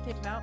take him out.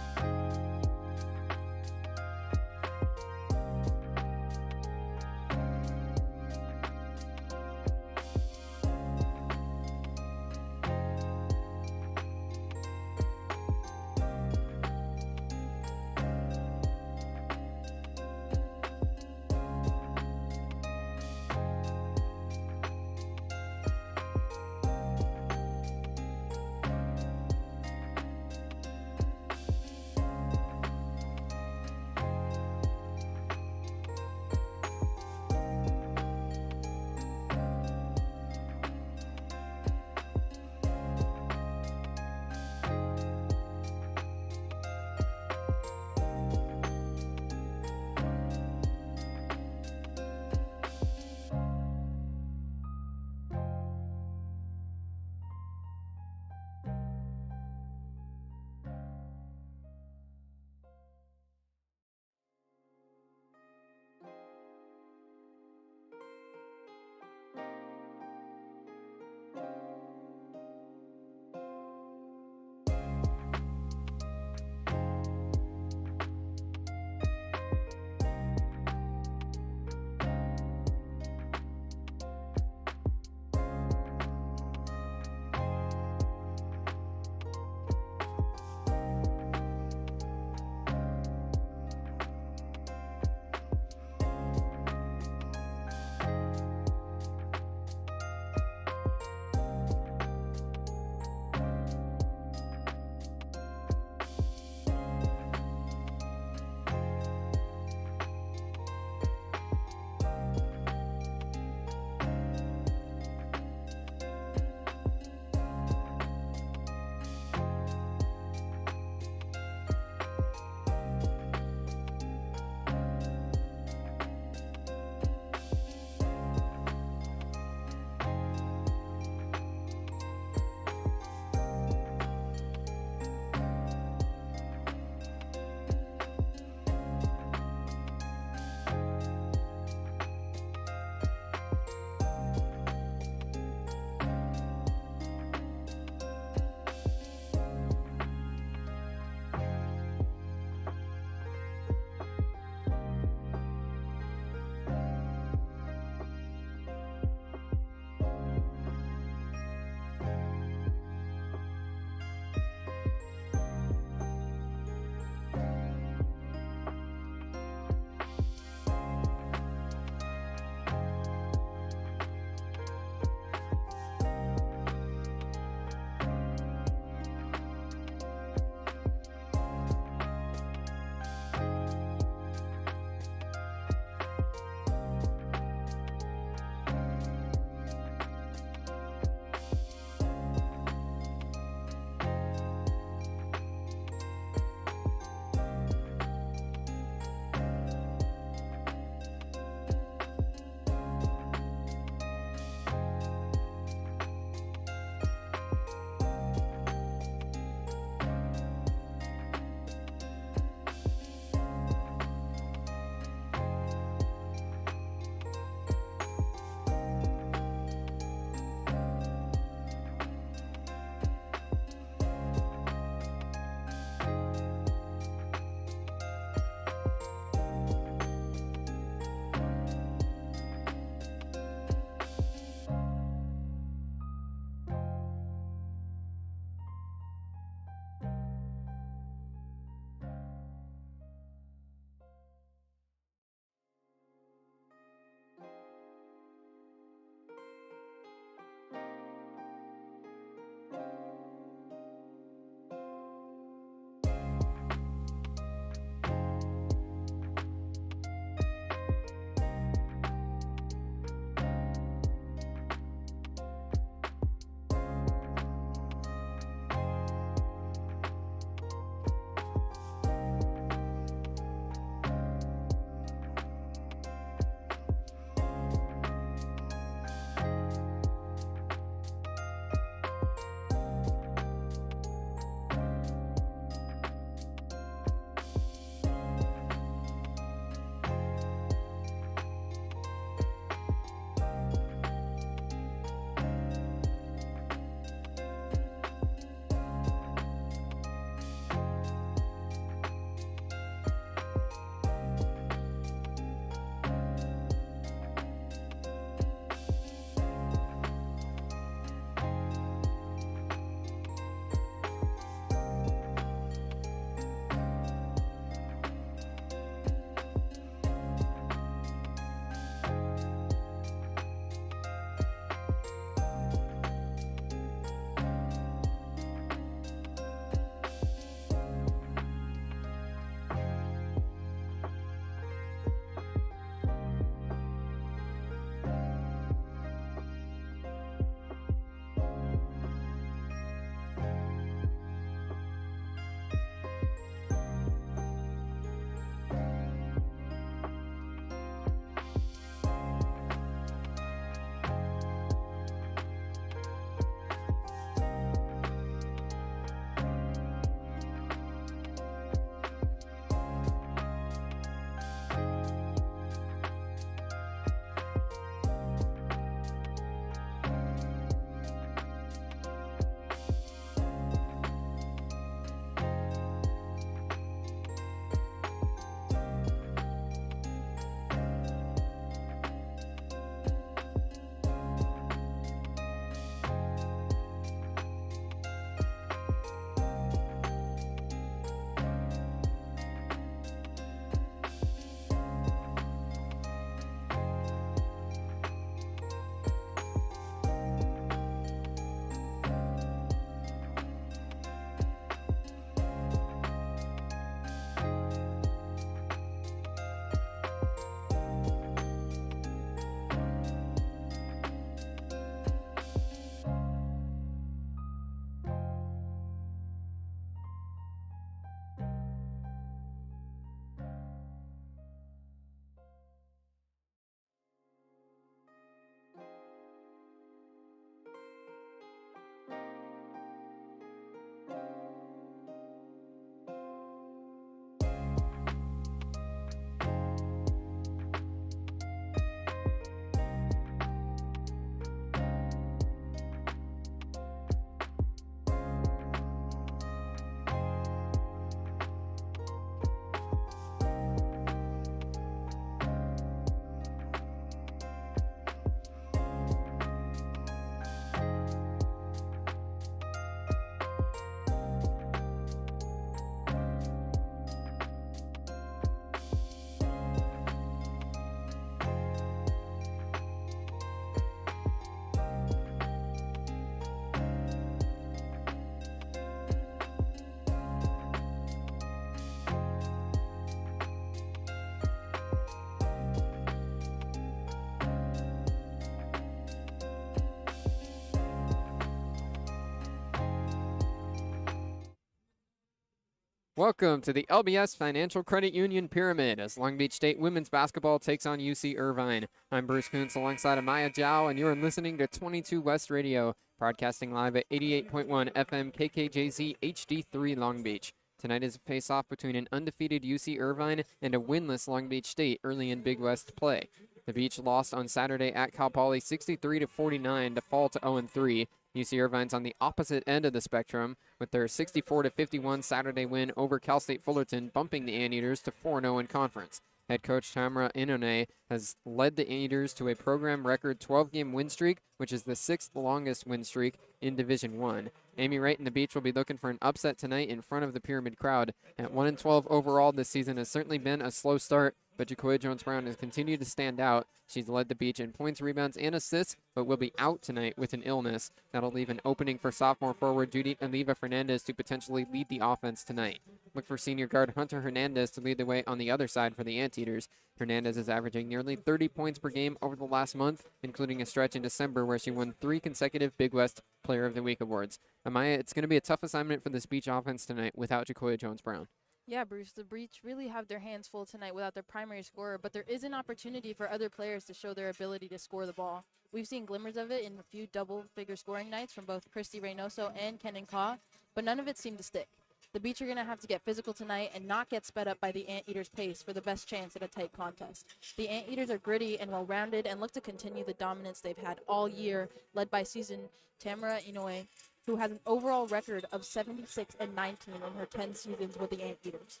Welcome to the LBS Financial Credit Union Pyramid as Long Beach State women's basketball takes on UC Irvine. I'm Bruce Kuntz alongside Amaya Jiao, and you're listening to 22 West Radio, broadcasting live at 88.1 FM KKJZ HD3 Long Beach. Tonight is a face-off between an undefeated UC Irvine and a winless Long Beach State early in Big West play. The Beach lost on Saturday at Cal Poly 63-49 to fall to 0-3. UC Irvine's on the opposite end of the spectrum with their 64-51 Saturday win over Cal State Fullerton, bumping the Anteaters to 4-0 in conference. Head coach Tamara Inone has led the Anteaters to a program record 12-game win streak, which is the sixth longest win streak in Division I. Amy Wright and the Beach will be looking for an upset tonight in front of the Pyramid crowd. At 1-12 overall this season has certainly been a slow start, but Jacoya Jones-Brown has continued to stand out. She's led the Beach in points, rebounds, and assists, but will be out tonight with an illness. That'll leave an opening for sophomore forward Judy Oliva Fernandez to potentially lead the offense tonight. Look for senior guard Hunter Hernandez to lead the way on the other side for the Anteaters. Hernandez is averaging nearly 30 points per game over the last month, including a stretch in December where she won 3 consecutive Big West Player of the Week awards. Amaya, it's going to be a tough assignment for this Beach offense tonight without Jacoya Jones-Brown. Yeah, Bruce, the Beach really have their hands full tonight without their primary scorer, but there is an opportunity for other players to show their ability to score the ball. We've seen glimmers of it in a few double-figure scoring nights from both Christy Reynoso and Kenan Kaw, but none of it seemed to stick. The Beach are going to have to get physical tonight and not get sped up by the Anteaters' pace for the best chance at a tight contest. The Anteaters are gritty and well-rounded and look to continue the dominance they've had all year, led by season Tamara Inouye, who has an overall record of 76-19 in her 10 seasons with the Anteaters.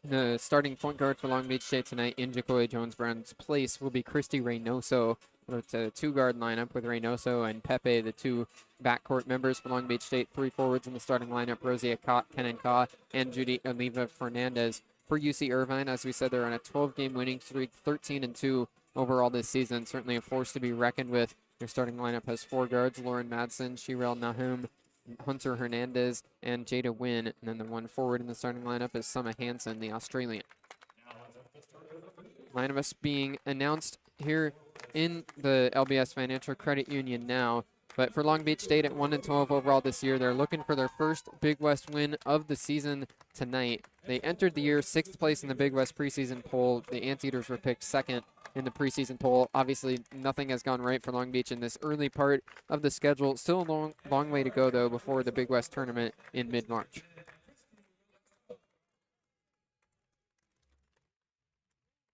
The starting point guard for Long Beach State tonight in Jacoya Jones-Brown's place will be Christy Reynoso. It's a two-guard lineup with Reynoso and Pepe, the two backcourt members for Long Beach State. 3 forwards in the starting lineup, Rosie Akot, Kenan Kaw, and Judy Oliva Fernandez. For UC Irvine, as we said, they're on a 12-game winning streak, 13-2 overall this season. Certainly a force to be reckoned with. Their starting lineup has 4 guards, Lauren Madsen, Shirel Nahum, Hunter Hernandez, and Jada Wynn. And then the 1 forward in the starting lineup is Summer Hansen, the Australian. Lineups being announced here in the LBS Financial Credit Union now. But for Long Beach State at 1-12 overall this year, they're looking for their first Big West win of the season tonight. They entered the year 6th place in the Big West preseason poll. The Anteaters were picked 2nd in the preseason poll. Obviously, nothing has gone right for Long Beach in this early part of the schedule. Still a long way to go, though, before the Big West tournament in mid-March.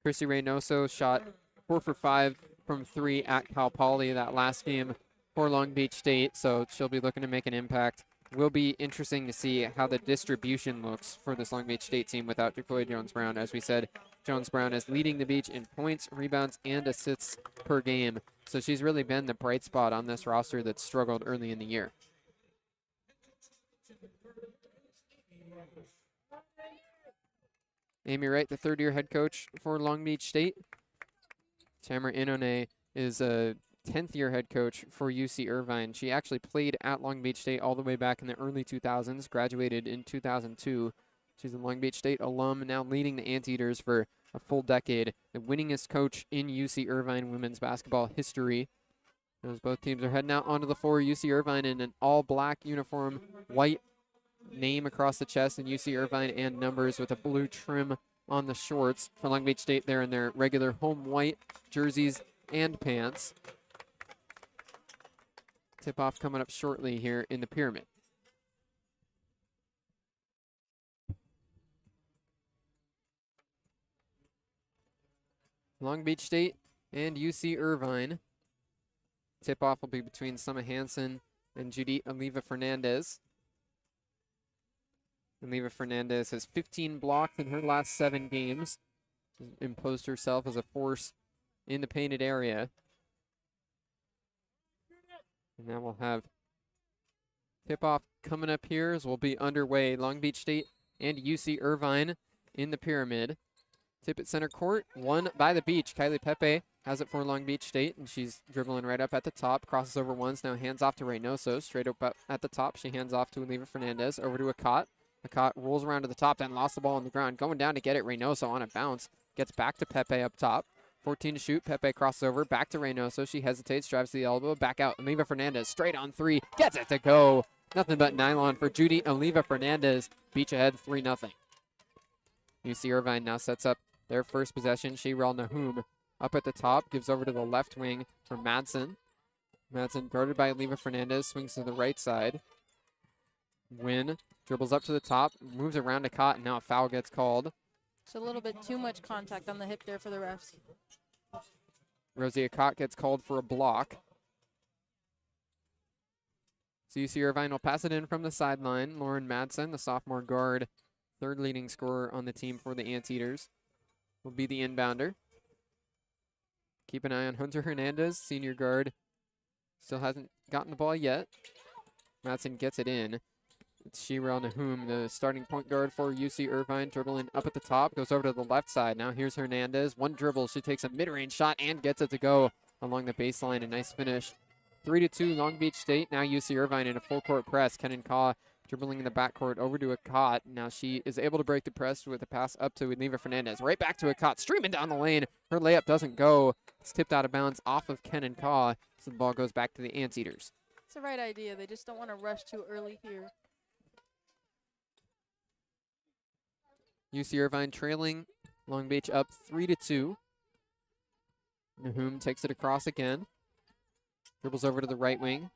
Chrissy Reynoso shot 4 for 5 from 3 at Cal Poly that last game for Long Beach State, so she'll be looking to make an impact. Will be interesting to see how the distribution looks for this Long Beach State team without Jacoya Jones-Brown. As we said, Jones-Brown is leading the Beach in points, rebounds, and assists per game, so she's really been the bright spot on this roster that struggled early in the year. Amy Wright, the third-year head coach for Long Beach State. Tamara Inone is a 10th-year head coach for UC Irvine. She actually played at Long Beach State all the way back in the early 2000s, graduated in 2002. She's a Long Beach State alum, now leading the Anteaters for a full decade. The winningest coach in UC Irvine women's basketball history. As both teams are heading out onto the floor, UC Irvine in an all-black uniform, white name across the chest, and UC Irvine and numbers with a blue trim on the shorts. For Long Beach State, they're in their regular home white jerseys and pants. Tip-off coming up shortly here in the Pyramid. Long Beach State and UC Irvine. Tip-off will be between Summer Hansen and Judy Oliva Fernandez. Oliva Fernandez has 15 blocks in her last 7 games. She's imposed herself as a force in the painted area. And now we'll have tip-off coming up here as we'll be underway. Long Beach State and UC Irvine in the Pyramid. Tip at center court, won by the Beach. Kylie Pepe has it for Long Beach State, and she's dribbling right up at the top. Crosses over once, now hands off to Reynoso. Straight up at the top, she hands off to Oliva Fernandez. Over to Akot. Akot rolls around to the top, then lost the ball on the ground. Going down to get it, Reynoso on a bounce. Gets back to Pepe up top. 14 to shoot. Pepe crosses over. Back to Reynoso. She hesitates. Drives to the elbow. Back out. Oliva Fernandez straight on 3. Gets it to go. Nothing but nylon for Judy Oliva Fernandez. Beach ahead 3-0. UC Irvine now sets up their first possession. Shirel Nahum up at the top, gives over to the left wing for Madsen. Madsen guarded by Oliva Fernandez, swings to the right side. Wynn dribbles up to the top, moves around a cot, and now a foul gets called. It's a little bit too much contact on the hip there for the refs. Rosie Akot gets called for a block. So UC Irvine will pass it in from the sideline. Lauren Madsen, the sophomore guard, third leading scorer on the team for the Anteaters, will be the inbounder. Keep an eye on Hunter Hernandez, senior guard. Still hasn't gotten the ball yet. Madsen gets it in. It's Shirel Nahum, the starting point guard for UC Irvine, dribbling up at the top, goes over to the left side. Now here's Hernandez. One dribble. She takes a mid-range shot and gets it to go along the baseline. A nice finish. 3-2 Long Beach State. Now UC Irvine in a full court press. Kenan Kaw dribbling in the backcourt over to Akot. Now she is able to break the press with a pass up to Oliva Fernandez. Right back to Akot, streaming down the lane. Her layup doesn't go. It's tipped out of bounds off of Kenan Kaw. So the ball goes back to the Anteaters. It's the right idea. They just don't want to rush too early here. UC Irvine trailing. Long Beach up 3-2. Nahum takes it across again. Dribbles over to the right wing.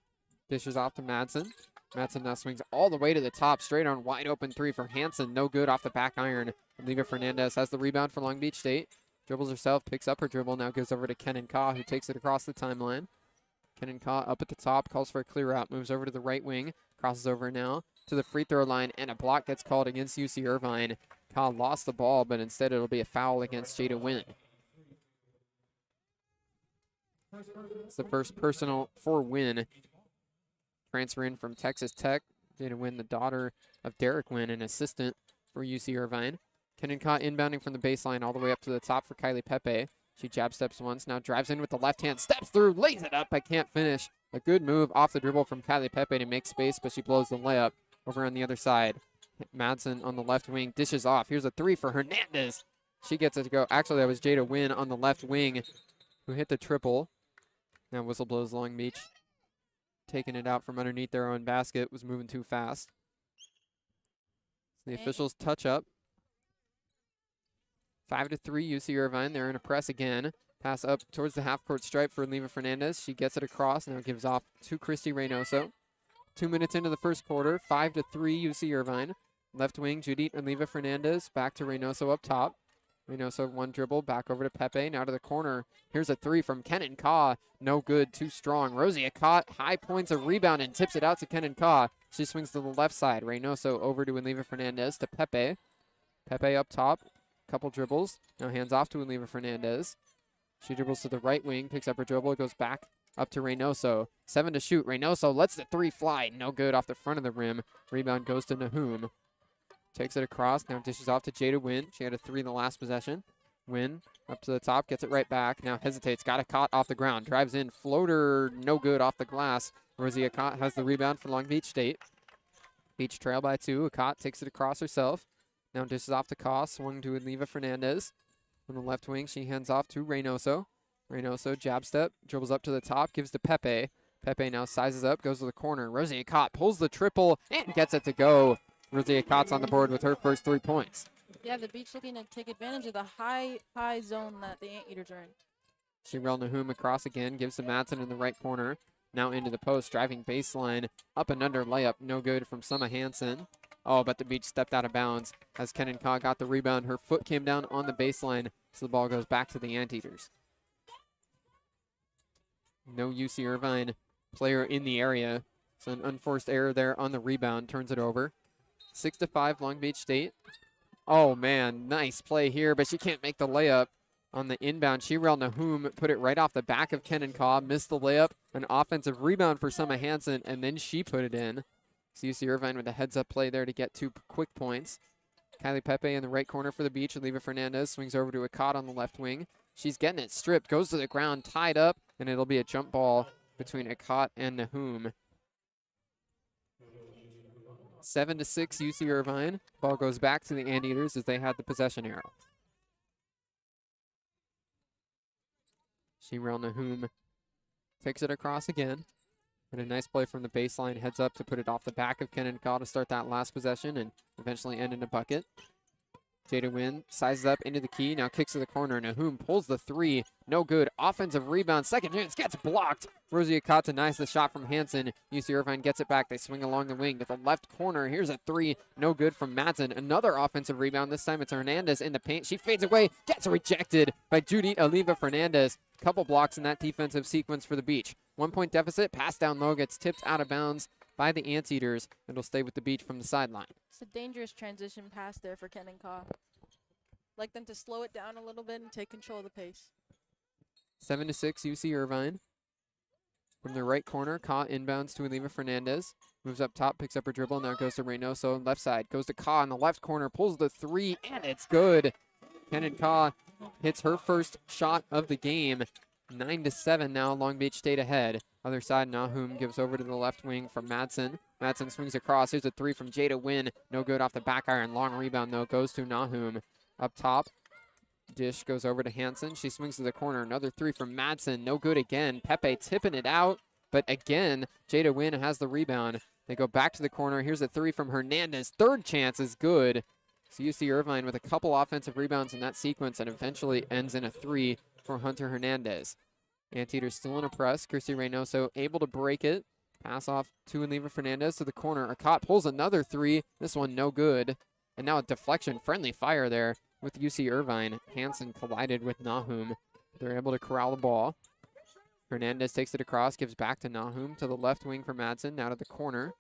Dishes off to Madsen. Madsen now swings all the way to the top, straight on wide open three for Hansen. No good off the back iron. Oliva Fernandez has the rebound for Long Beach State. Dribbles herself, picks up her dribble, now goes over to Kenan Kaw, who takes it across the timeline. Kenan Kaw up at the top, calls for a clear out, moves over to the right wing, crosses over now to the free throw line, and a block gets called against UC Irvine. Kaw lost the ball, but instead it'll be a foul against Jada Wynn. It's the first personal for Wynn. Transfer in from Texas Tech. Jada Wynn, the daughter of Derek Wynn, an assistant for UC Irvine. Kenan Kaw inbounding from the baseline all the way up to the top for Kylie Pepe. She jab steps once, now drives in with the left hand, steps through, lays it up, but can't finish. A good move off the dribble from Kylie Pepe to make space, but she blows the layup over on the other side. Madsen on the left wing dishes off. Here's a three for Hernandez. She gets it to go. Actually, that was Jada Wynn on the left wing who hit the triple. Now whistle blows Long Beach. Taking it out from underneath their own basket, was moving too fast. So the officials touch up. 5-3 UC Irvine. They're in a press again. Pass up towards the half-court stripe for Oliva Fernandez. She gets it across, now gives off to Christy Reynoso. 2 minutes into the first quarter, 5-3 UC Irvine. Left wing, Judith Oliva Fernandez. Back to Reynoso up top. Reynoso one dribble, back over to Pepe, now to the corner. Here's a three from Kenan Kaw. No good, too strong. Rosie Akot, high points a rebound and tips it out to Kenan Kaw. She swings to the left side. Reynoso over to Oliva Fernandez to Pepe. Pepe up top, couple dribbles. Now hands off to Oliva Fernandez. She dribbles to the right wing, picks up her dribble, goes back up to Reynoso. 7 to shoot. Reynoso lets the three fly. No good off the front of the rim. Rebound goes to Nahum. Takes it across, now dishes off to Jada Wynn. She had a three in the last possession. Wynn up to the top, gets it right back. Now hesitates, got a caught off the ground. Drives in, floater, no good off the glass. Rosie Akot has the rebound for Long Beach State. Beach trail by 2. Akot takes it across herself. Now dishes off to Kaw, swung to Oliva Fernandez. On the left wing, she hands off to Reynoso. Reynoso jab step, dribbles up to the top, gives to Pepe. Pepe now sizes up, goes to the corner. Rosie Akot pulls the triple and gets it to go. Rosie Akot's on the board with her first 3 points. Yeah, the Beach looking to take advantage of the high zone that the Anteaters are in. Shirel Nahum across again, gives to Madsen in the right corner. Now into the post, driving baseline, up and under layup, no good from Summa Hansen. Oh, but the Beach stepped out of bounds as Kenan Kaw got the rebound. Her foot came down on the baseline, so the ball goes back to the Anteaters. No UC Irvine player in the area, so an unforced error there on the rebound, turns it over. 6-5 Long Beach State. Oh man, nice play here, but she can't make the layup on the inbound. Shirel Nahum put it right off the back of Kenan Kaw, missed the layup, an offensive rebound for Summa Hansen, and then she put it in. So UC Irvine with a heads-up play there to get 2 quick points. Kylie Pepe in the right corner for the Beach. Oliva Fernandez swings over to Akot on the left wing. She's getting it stripped, goes to the ground, tied up, and it'll be a jump ball between Akot and Nahum. 7-6 UC Irvine. Ball goes back to the Anteaters as they had the possession arrow. Shirel Nahum takes it across again. But a nice play from the baseline, heads up to put it off the back of Kennesaw to start that last possession and eventually end in a bucket. Jada Wynn sizes up into the key, now kicks to the corner. Nahum pulls the three, no good. Offensive rebound, second chance, gets blocked. Rosie Akata denies the shot from Hansen. UC Irvine gets it back, they swing along the wing to the left corner. Here's a three, no good from Madsen. Another offensive rebound, this time it's Hernandez in the paint. She fades away, gets rejected by Judith Oliva Fernandez. Couple blocks in that defensive sequence for the Beach. 1 point deficit, pass down low, gets tipped out of bounds by the Anteaters. It'll stay with the Beach from the sideline. It's a dangerous transition pass there for Kennesaw. Like them to slow it down a little bit and take control of the pace. 7-6 UC Irvine. From the right corner, Ka inbounds to Oliva Fernandez. Moves up top, picks up her dribble, now goes to Reynoso. Left side, goes to Ka on the left corner, pulls the three, and it's good. Kenan Ka hits her first shot of the game. 9-7 now, Long Beach State ahead. Other side, Nahum gives over to the left wing for Madsen. Madsen swings across. Here's a three from Jada Wynn. No good off the back iron. Long rebound, though, goes to Nahum. Up top, dish goes over to Hansen. She swings to the corner. Another three from Madsen. No good again. Pepe tipping it out. But again, Jada Wynn has the rebound. They go back to the corner. Here's a three from Hernandez. Third chance is good. So UC Irvine with a couple offensive rebounds in that sequence and eventually ends in a three for Hunter Hernandez. Anteaters still in a press. Christy Reynoso able to break it. Pass off to Oliva Fernandez to the corner. Akot pulls another three. This one no good. And now a deflection. Friendly fire there with UC Irvine. Hansen collided with Nahum. They're able to corral the ball. Hernandez takes it across, gives back to Nahum to the left wing for Madsen. Now to the corner.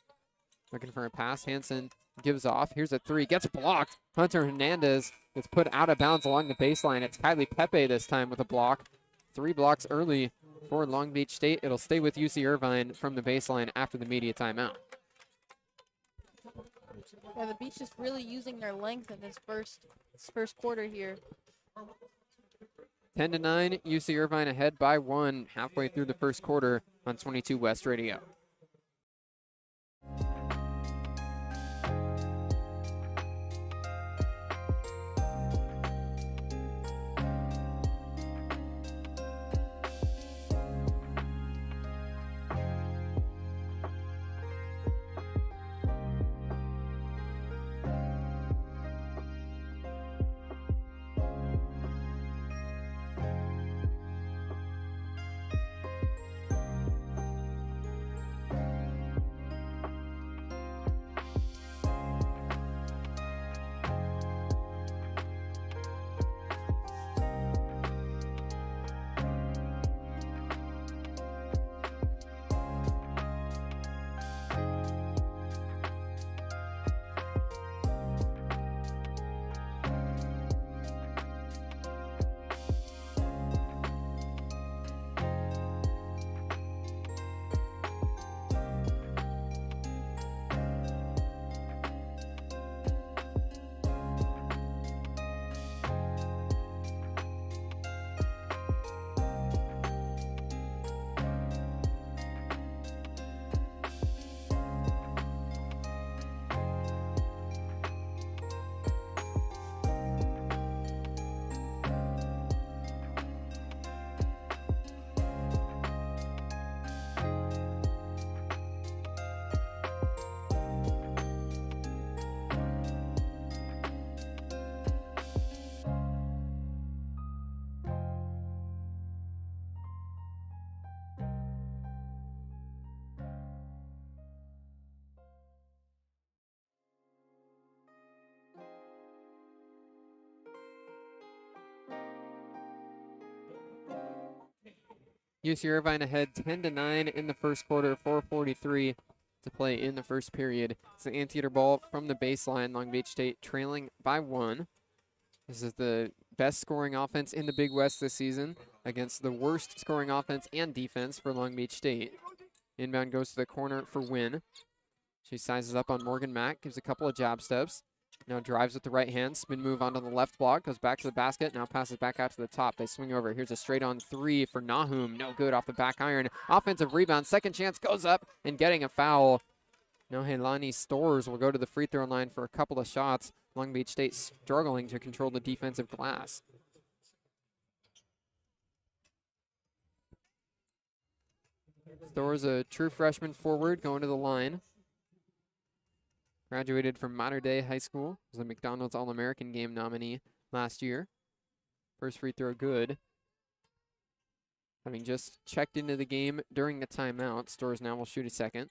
Looking for a pass. Hansen gives off. Here's a three. Gets blocked. Hunter Hernandez gets put out of bounds along the baseline. It's Kylie Pepe this time with a block. 3 blocks early for Long Beach State. It'll stay with UC Irvine from the baseline after the media timeout. Yeah, the Beach just really using their length in this first quarter here. 10-9, UC Irvine ahead by 1 halfway through the first quarter on 22 West Radio. UC Irvine ahead 10-9 in the first quarter, 4:43 to play in the first period. It's the Anteater ball from the baseline. Long Beach State trailing by 1. This is the best scoring offense in the Big West this season against the worst scoring offense and defense for Long Beach State. Inbound goes to the corner for Wynn. She sizes up on Morgan Mack, gives a couple of jab steps. Now drives with the right hand, spin move onto the left block, goes back to the basket, now passes back out to the top. They swing over. Here's a straight on three for Nahum. No good off the back iron. Offensive rebound, second chance, goes up and getting a foul. Nohelani Stores will go to the free throw line for a couple of shots. Long Beach State struggling to control the defensive glass. Storrs, a true freshman forward, going to the line. Graduated from Mater Dei High School. Was a McDonald's All-American Game nominee last year. First free throw good. Having just checked into the game during the timeout, Storrs now will shoot a second.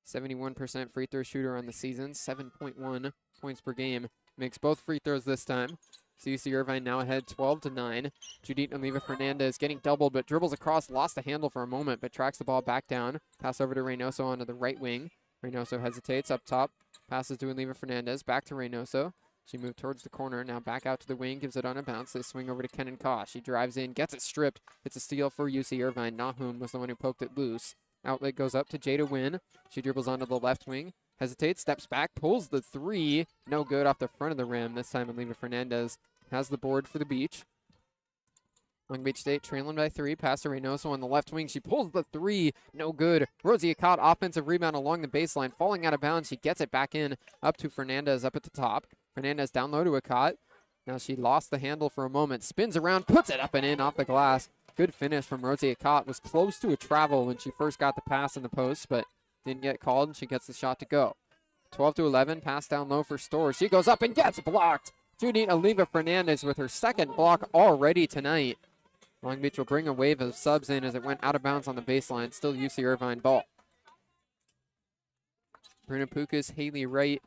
71% free throw shooter on the season, 7.1 points per game. Makes both free throws this time. So UC Irvine now ahead 12-9. Judith Oliva Fernandez getting doubled, but dribbles across, lost the handle for a moment, but tracks the ball back down. Pass over to Reynoso onto the right wing. Reynoso hesitates up top. Passes to Oliva Fernandez, back to Reynoso. She moved towards the corner, now back out to the wing, gives it on a bounce. They swing over to Kenan Kaw. She drives in, gets it stripped. It's a steal for UC Irvine. Nahum was the one who poked it loose. Outlet goes up to Jada Wynn. She dribbles onto the left wing, hesitates, steps back, pulls the three. No good off the front of the rim. This time Oliva Fernandez has the board for the Beach. Long Beach State trailing by 3. Pass to Reynoso on the left wing. She pulls the three. No good. Rosie Akot, offensive rebound along the baseline. Falling out of bounds. She gets it back in. Up to Fernandez up at the top. Fernandez down low to Akot. Now she lost the handle for a moment. Spins around. Puts it up and in off the glass. Good finish from Rosie Akot. Was close to a travel when she first got the pass in the post, but didn't get called, and she gets the shot to go. 12-11. Pass down low for Storrs. She goes up and gets blocked. Judith Oliva Fernandez with her second block already tonight. Long Beach will bring a wave of subs in as it went out of bounds on the baseline. Still UC Irvine ball. Bruna Pukas, Haley Wright,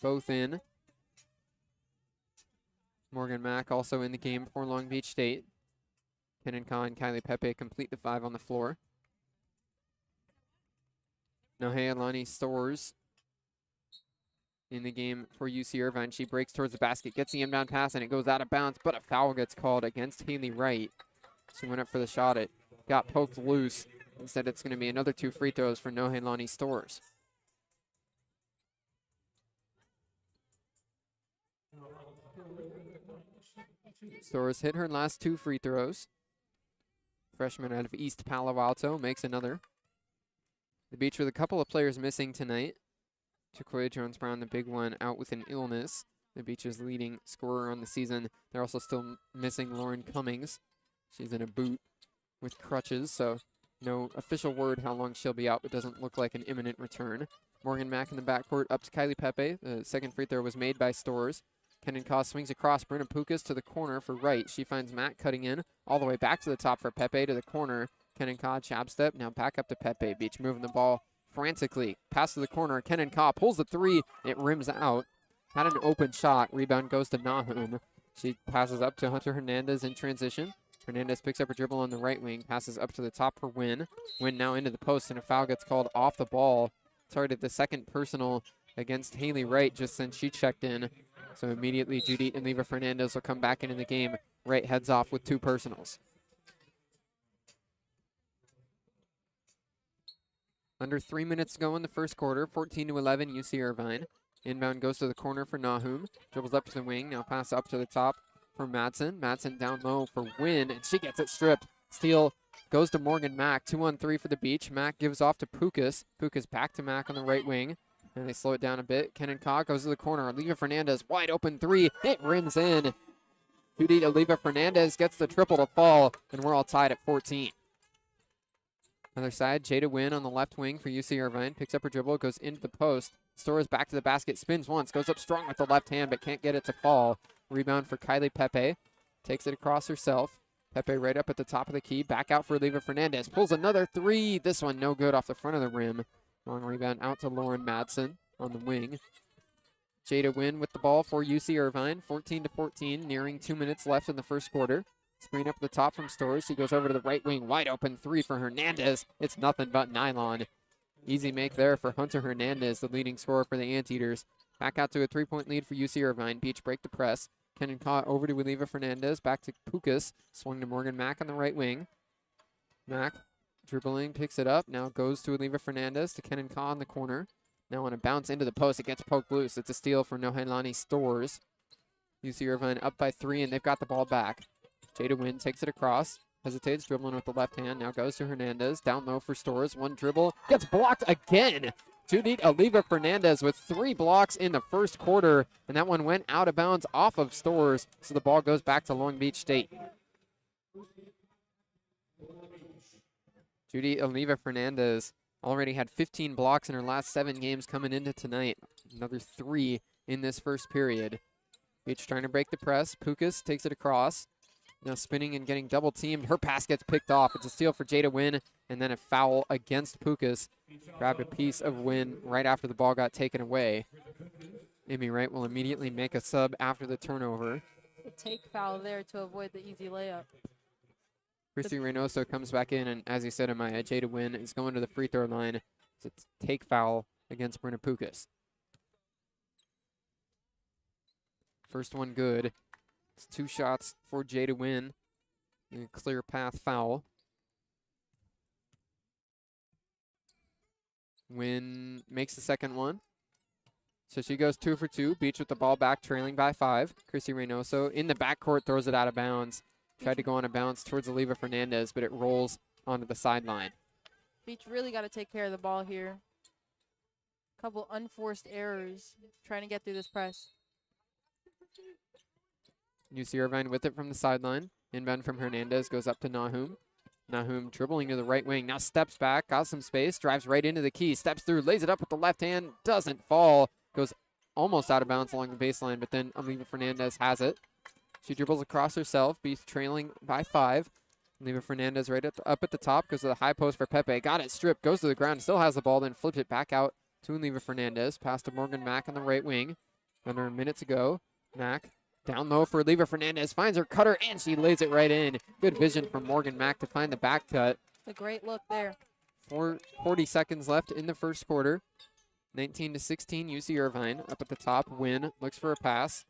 both in. Morgan Mack also in the game for Long Beach State. Kenan Kaw and Kylie Pepe complete the 5 on the floor. Nohealani Storrs in the game for UC Irvine. She breaks towards the basket, gets the inbound pass, and it goes out of bounds, but a foul gets called against Haley Wright. She went up for the shot. It got poked loose. Instead, it's going to be another 2 free throws for Nohealani Storrs. Storrs hit her last 2 free throws. Freshman out of East Palo Alto makes another. The Beach with a couple of players missing tonight. Jacoya Jones-Brown, the big one, out with an illness. The Beach's leading scorer on the season. They're also still missing Lauren Cummings. She's in a boot with crutches, so no official word how long she'll be out, but doesn't look like an imminent return. Morgan Mack in the backcourt up to Kylie Pepe. The second free throw was made by Storrs. Kenan Kaw swings across. Bruna Pukas to the corner for Wright. She finds Mack cutting in all the way back to the top for Pepe to the corner. Kenan Kaw jab step. Now back up to Pepe. Beach moving the ball frantically. Pass to the corner. Kenan Kaw pulls the three. It rims out. Had an open shot. Rebound goes to Nahum. She passes up to Hunter Hernandez in transition. Hernandez picks up a dribble on the right wing. Passes up to the top for Wynn. Wynn now into the post, and a foul gets called off the ball. Targeted the second personal against Haley Wright just since she checked in. So immediately Judith and Oliva Fernandez will come back into the game. Wright heads off with 2 personals. Under 3 minutes to go in the first quarter. 14-11 UC Irvine. Inbound goes to the corner for Nahum. Dribbles up to the wing. Now pass up to the top for Madsen. Madsen down low for Wynn, and she gets it stripped. Steal goes to Morgan Mack. 2-on-3 for the Beach. Mack gives off to Pukas. Pukas back to Mack on the right wing. And they slow it down a bit. Kenan Kaw goes to the corner. Oliva Fernandez, wide open 3. It rims in. Judith Oliva Fernandez gets the triple to fall, and we're all tied at 14. Other side, Jada Wynn on the left wing for UC Irvine. Picks up her dribble, goes into the post. Storrs back to the basket, spins once, goes up strong with the left hand, but can't get it to fall. Rebound for Kylie Pepe. Takes it across herself. Pepe right up at the top of the key. Back out for Oliva Fernandez. Pulls another 3. This one no good off the front of the rim. Long rebound out to Lauren Madsen on the wing. Jada Wynn with the ball for UC Irvine. 14-14, nearing 2 minutes left in the first quarter. Screen up the top from Storrs. She goes over to the right wing. Wide open 3 for Hernandez. It's nothing but nylon. Easy make there for Hunter Hernandez, the leading scorer for the Anteaters. Back out to a 3-point lead for UC Irvine. Beach break the press. Kenan Kaw over to Oliva Fernandez. Back to Pukas. Swung to Morgan Mack on the right wing. Mack dribbling, picks it up. Now goes to Oliva Fernandez to Kenan Kaw in the corner. Now on a bounce into the post. It gets poked loose. It's a steal for Nohealani Storrs. UC Irvine up by 3, and they've got the ball back. Jada Wynn takes it across. Hesitates, dribbling with the left hand. Now goes to Hernandez. Down low for Storrs. One dribble. Gets blocked again. Judith Oliva Fernandez with 3 blocks in the first quarter. And that one went out of bounds off of Storrs. So the ball goes back to Long Beach State. Judy Oliva Fernandez already had 15 blocks in her last 7 games coming into tonight. Another 3 in this first period. Beach trying to break the press. Pukas takes it across. Now spinning and getting double teamed. Her pass gets picked off. It's a steal for Jada Wynn, and then a foul against Pukas. Grabbed a piece of Wynn right after the ball got taken away. Amy Wright will immediately make a sub after the turnover. A take foul there to avoid the easy layup. Christy Reynoso comes back in, and as you said, Amaya, Jada Wynn is going to the free throw line. It's a take foul against Brenna Pukas. First one good. It's 2 shots for Jada Wynn. And a clear path foul. Wynn makes the second one. So she goes 2 for 2. Beach with the ball back, trailing by 5. Christy Reynoso in the backcourt throws it out of bounds. Tried to go on a bounce towards Oliva Fernandez, but it rolls onto the sideline. Beach really got to take care of the ball here. Couple unforced errors trying to get through this press. UC Irvine with it from the sideline. Inbound from Hernandez goes up to Nahum. Nahum dribbling to the right wing. Now steps back, got some space, drives right into the key, steps through, lays it up with the left hand, doesn't fall. Goes almost out of bounds along the baseline, but then Oliva Fernandez has it. She dribbles across herself, Beach trailing by 5. Oliva Fernandez right up at the top, goes to the high post for Pepe. Got it stripped, goes to the ground, still has the ball, then flips it back out to Oliva Fernandez. Pass to Morgan Mack on the right wing. Under a minute to go. Mack down low for Oliva Fernandez, finds her cutter, and she lays it right in. Good vision from Morgan Mack to find the back cut. A great look there. 40 seconds left in the first quarter. 19-16, UC Irvine up at the top. Wynn looks for a pass.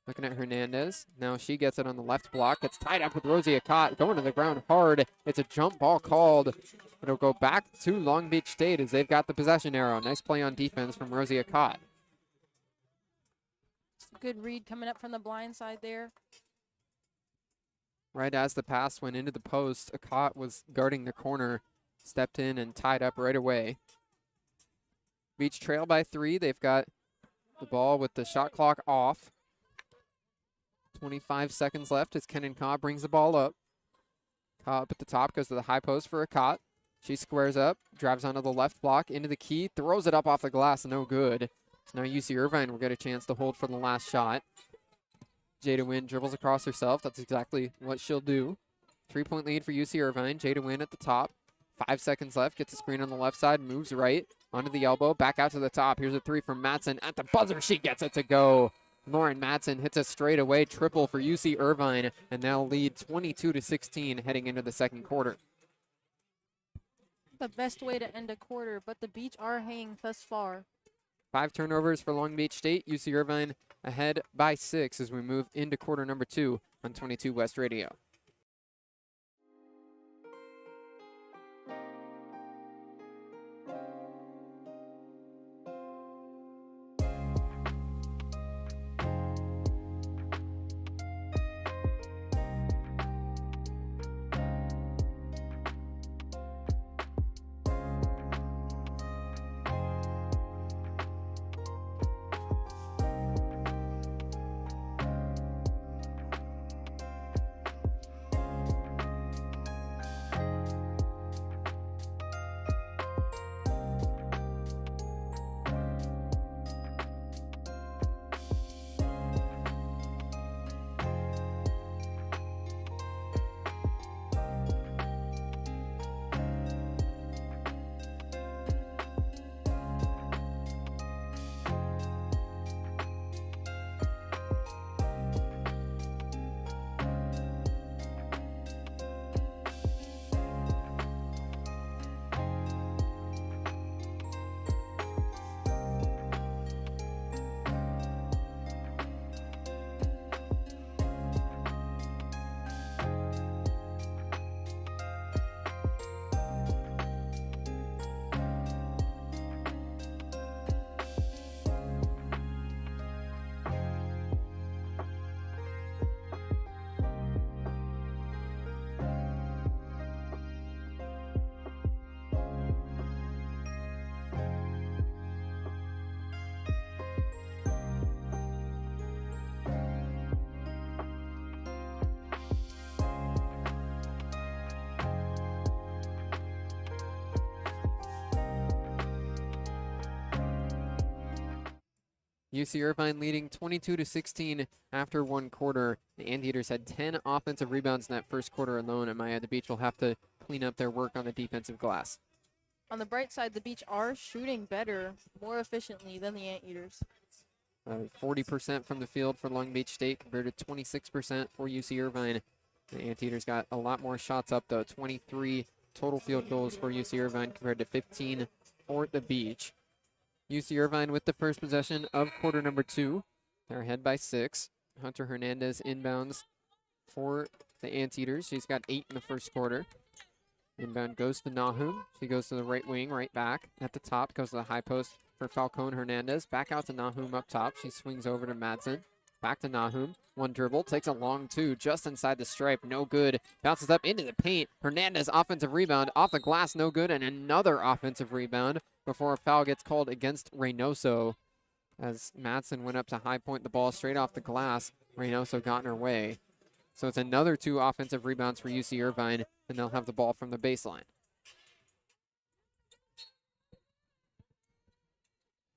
Looking at Hernandez. Now she gets it on the left block. It's tied up with Rosie Akot. Going to the ground hard. It's a jump ball called. It'll go back to Long Beach State as they've got the possession arrow. Nice play on defense from Rosie Akot. Good read coming up from the blind side there. Right as the pass went into the post, Akot was guarding the corner. Stepped in and tied up right away. Beach trail by 3. They've got the ball with the shot clock off. 25 seconds left as Kenan Kaw brings the ball up. Kaw up at the top, goes to the high post for Akot. She squares up, drives onto the left block, into the key, throws it up off the glass, no good. So now UC Irvine will get a chance to hold for the last shot. Jada Wynn dribbles across herself. That's exactly what she'll do. 3-point lead for UC Irvine. Jada Wynn at the top. 5 seconds left, gets a screen on the left side, moves right, onto the elbow, back out to the top. Here's a 3 from Matson at the buzzer. She gets it to go. Lauren Matson hits a straightaway triple for UC Irvine, and they'll lead 22-16 heading into the second quarter. The best way to end a quarter, but the Beach are hanging thus far. 5 turnovers for Long Beach State. UC Irvine ahead by 6 as we move into quarter number 2 on 22 West Radio. UC Irvine leading 22-16 after one quarter. The Anteaters had 10 offensive rebounds in that first quarter alone, and Amaya, the Beach will have to clean up their work on the defensive glass. On the bright side, the Beach are shooting better, more efficiently than the Anteaters. 40% from the field for Long Beach State compared to 26% for UC Irvine. The Anteaters got a lot more shots up, though. 23 total field goals for UC Irvine compared to 15 for the Beach. UC Irvine with the first possession of quarter number 2. They're ahead by 6. Hunter Hernandez inbounds for the Anteaters. She's got 8 in the first quarter. Inbound goes to Nahum. She goes to the right wing, right back. At the top, goes to the high post for Falcone Hernandez. Back out to Nahum up top. She swings over to Madsen. Back to Nahum. One dribble. Takes a long 2 just inside the stripe. No good. Bounces up into the paint. Hernandez offensive rebound. Off the glass. No good. And another offensive rebound before a foul gets called against Reynoso. As Madsen went up to high point the ball straight off the glass, Reynoso got in her way. So it's another 2 offensive rebounds for UC Irvine, and they'll have the ball from the baseline.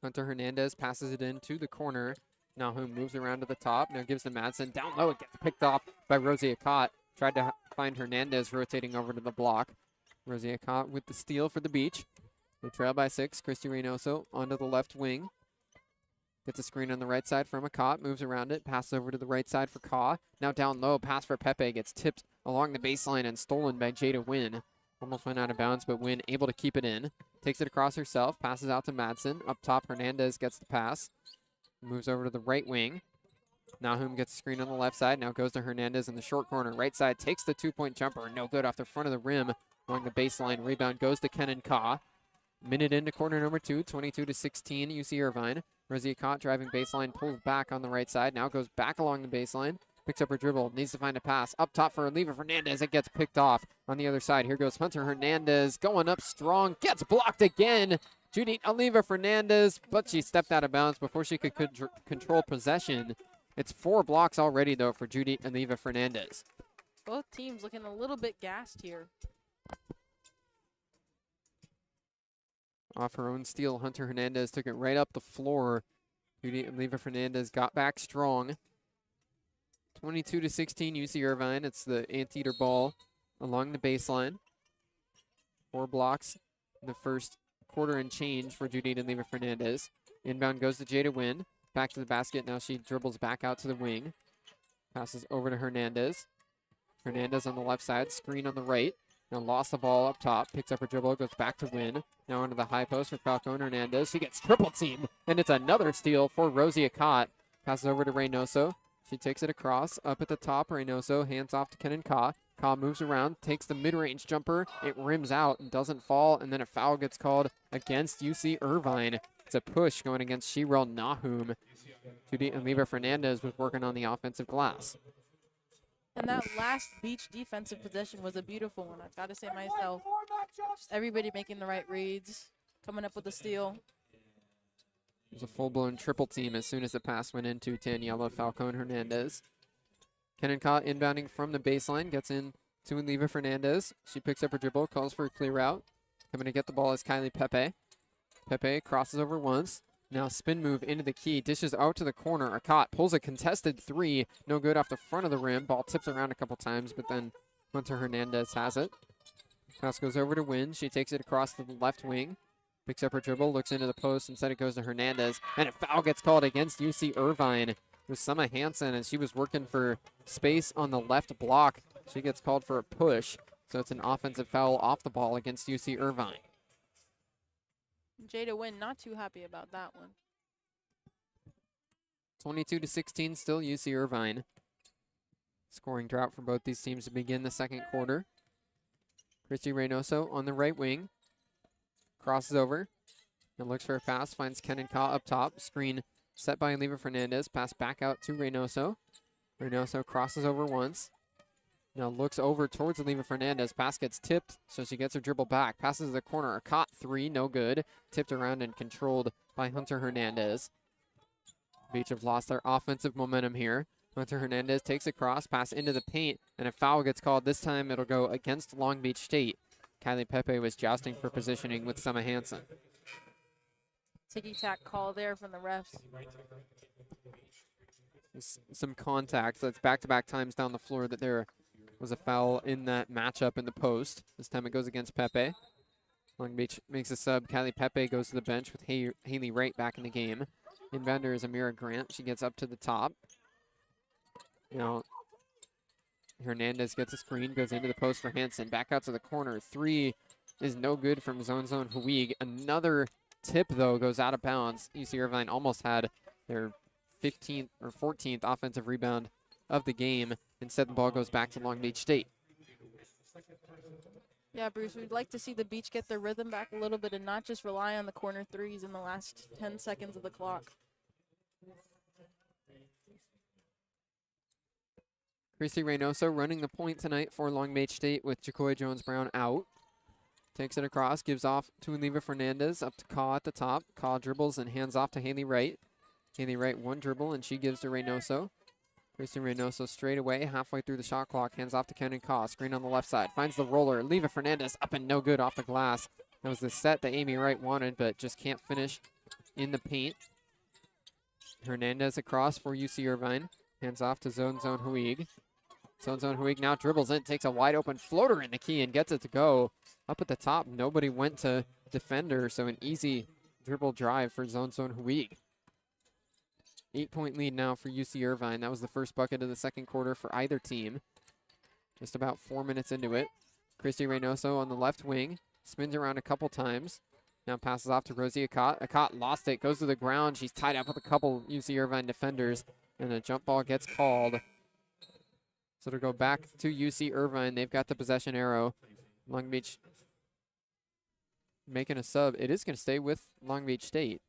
Hunter Hernandez passes it into the corner. Nahum moves around to the top. Now gives to Madsen. Down low, it gets picked off by Rosie Akot. Tried to find Hernandez rotating over to the block. Rosie Akot with the steal for the Beach. They trail by 6. Christy Reynoso onto the left wing. Gets a screen on the right side from Akot. Moves around it. Passes over to the right side for Kaw. Now down low. Pass for Pepe. Gets tipped along the baseline and stolen by Jada Wynn. Almost went out of bounds, but Wynn able to keep it in. Takes it across herself. Passes out to Madsen. Up top, Hernandez gets the pass. Moves over to the right wing. Nahum gets a screen on the left side. Now goes to Hernandez in the short corner. Right side takes the 2-point jumper. No good off the front of the rim along the baseline. Rebound goes to Kenan Kaw. Minute into quarter number 2, 22-16, UC Irvine. Rosie Akot driving baseline, pulls back on the right side. Now goes back along the baseline. Picks up her dribble, needs to find a pass. Up top for Oliva Fernandez. It gets picked off on the other side. Here goes Hunter Hernandez going up strong. Gets blocked again. Judith Oliva Fernandez, but she stepped out of bounds before she could control possession. It's 4 blocks already, though, for Judith Oliva Fernandez. Both teams looking a little bit gassed here. Off her own steal, Hunter Hernandez took it right up the floor. Judith Oliva Fernandez got back strong. 22-16, UC Irvine. It's the Anteater ball along the baseline. 4 blocks in the first quarter and change for Judith Oliva Fernandez. Inbound goes to Jada Wynn. Back to the basket. Now she dribbles back out to the wing. Passes over to Hernandez. Hernandez on the left side. Screen on the right. Now lost the ball up top. Picks up her dribble. Goes back to Wynn. Now into the high post for Falcone Hernandez. She gets triple teamed. And it's another steal for Rosie Akot. Passes over to Reynoso. She takes it across. Up at the top. Reynoso hands off to Kenan Kaw. Kaw moves around. Takes the mid-range jumper. It rims out and doesn't fall. And then a foul gets called against UC Irvine. It's a push going against Shirel Nahum. Judith Oliva Fernandez was working on the offensive glass. And that last Beach defensive possession was a beautiful one, I've got to say myself. Just everybody making the right reads, coming up with a steal. It was a full-blown triple team as soon as the pass went into Daniela Falcone Hernandez. Kenan Kaw inbounding from the baseline, gets in to Oliva Fernandez. She picks up her dribble, calls for a clear out. Coming to get the ball is Kylie Pepe. Pepe crosses over once. Now spin move into the key, dishes out to the corner. Akot pulls a contested 3, no good off the front of the rim. Ball tips around a couple times, but then Hunter Hernandez has it. Pass goes over to Wynn. She takes it across to the left wing. Picks up her dribble, looks into the post. Instead it goes to Hernandez. And a foul gets called against UC Irvine. It was Summa Hansen, and she was working for space on the left block. She gets called for a push. So it's an offensive foul off the ball against UC Irvine. Jada Wynn not too happy about that one. 22-16 still UC Irvine. Scoring drought for both these teams to begin the second quarter. Christy Reynoso on the right wing. Crosses over and looks for a pass. Finds Kenan Kaw up top. Screen set by Oliva Fernandez. Pass back out to Reynoso. Reynoso crosses over once. Now looks over towards Oliva Fernandez. Pass gets tipped, so she gets her dribble back. Passes to the corner. A caught 3, no good. Tipped around and controlled by Hunter Hernandez. Beach have lost their offensive momentum here. Hunter Hernandez takes a cross, pass into the paint, and a foul gets called. This time it'll go against Long Beach State. Kylie Pepe was jousting for positioning with Summa Hansen. ticky-tack call there from the refs. Some contact. So it's back-to-back times down the floor that there was a foul in that matchup in the post. This time it goes against Pepe. Long Beach makes a sub. Calif Pepe goes to the bench with Haley Wright back in the game. Inbounder is Amira Grant. She gets up to the top. Now, Hernandez gets a screen, goes into the post for Hansen. Back out to the corner. Three is no good from Zone Huig. Another tip, though, goes out of bounds. UC Irvine almost had their 15th or 14th offensive rebound of the game. Instead, the ball goes back to Long Beach State. Yeah, Bruce, we'd like to see the Beach get their rhythm back a little bit and not just rely on the corner threes in the last 10 seconds of the clock. Christy Reynoso running the point tonight for Long Beach State with Jacoy Jones-Brown out. Takes it across, gives off to Oliva Fernandez, up to Kaw at the top. Kaw dribbles and hands off to Haley Wright. Haley Wright one dribble and she gives to Reynoso. Christy Reynoso straight away, halfway through the shot clock, hands off to Kenan Kaw. Screen on the left side, finds the roller. Oliva Fernandez up and no good off the glass. That was the set that Amy Wright wanted, but just can't finish in the paint. Hernandez across for UC Irvine. Hands off to Zone Huig. Zone Huig now dribbles in, takes a wide open floater in the key and gets it to go. Up at the top, nobody went to defend her, so an easy dribble drive for Zone Huig. 8-point lead now for UC Irvine. That was the first bucket of the second quarter for either team. Just about 4 minutes into it. Christy Reynoso on the left wing. Spins around a couple times. Now passes off to Rosie Akot. Akot lost it, goes to the ground. She's tied up with a couple UC Irvine defenders. And a jump ball gets called. So it'll go back to UC Irvine. They've got the possession arrow. Long Beach making a sub. It is going to stay with Long Beach State.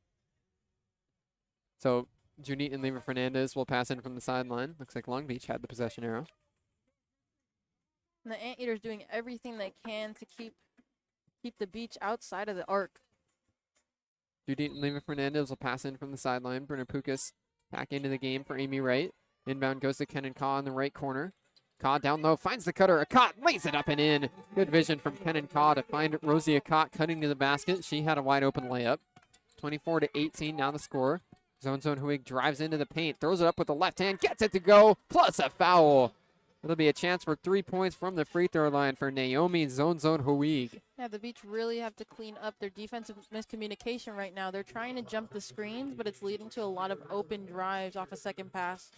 So Junit and Leva Fernandez will pass in from the sideline. Looks like Long Beach had the possession arrow. And the Anteaters doing everything they can to keep the Beach outside of the arc. Junit and Leva Fernandez will pass in from the sideline. Brenner Pukas back into the game for Amy Wright. Inbound goes to Kenan Kaw in the right corner. Kaw down low, finds the cutter. Akot lays it up and in. Good vision from Kenan Kaw to find Rosie Akot cutting to the basket. She had a wide open layup. 24-18 now the score. Zone Huig drives into the paint, throws it up with the left hand, gets it to go, plus a foul. It'll be a chance for 3 points from the free throw line for Naomi Zone Huig. Yeah, the Beach really have to clean up their defensive miscommunication right now. They're trying to jump the screens, but it's leading to a lot of open drives off a second pass.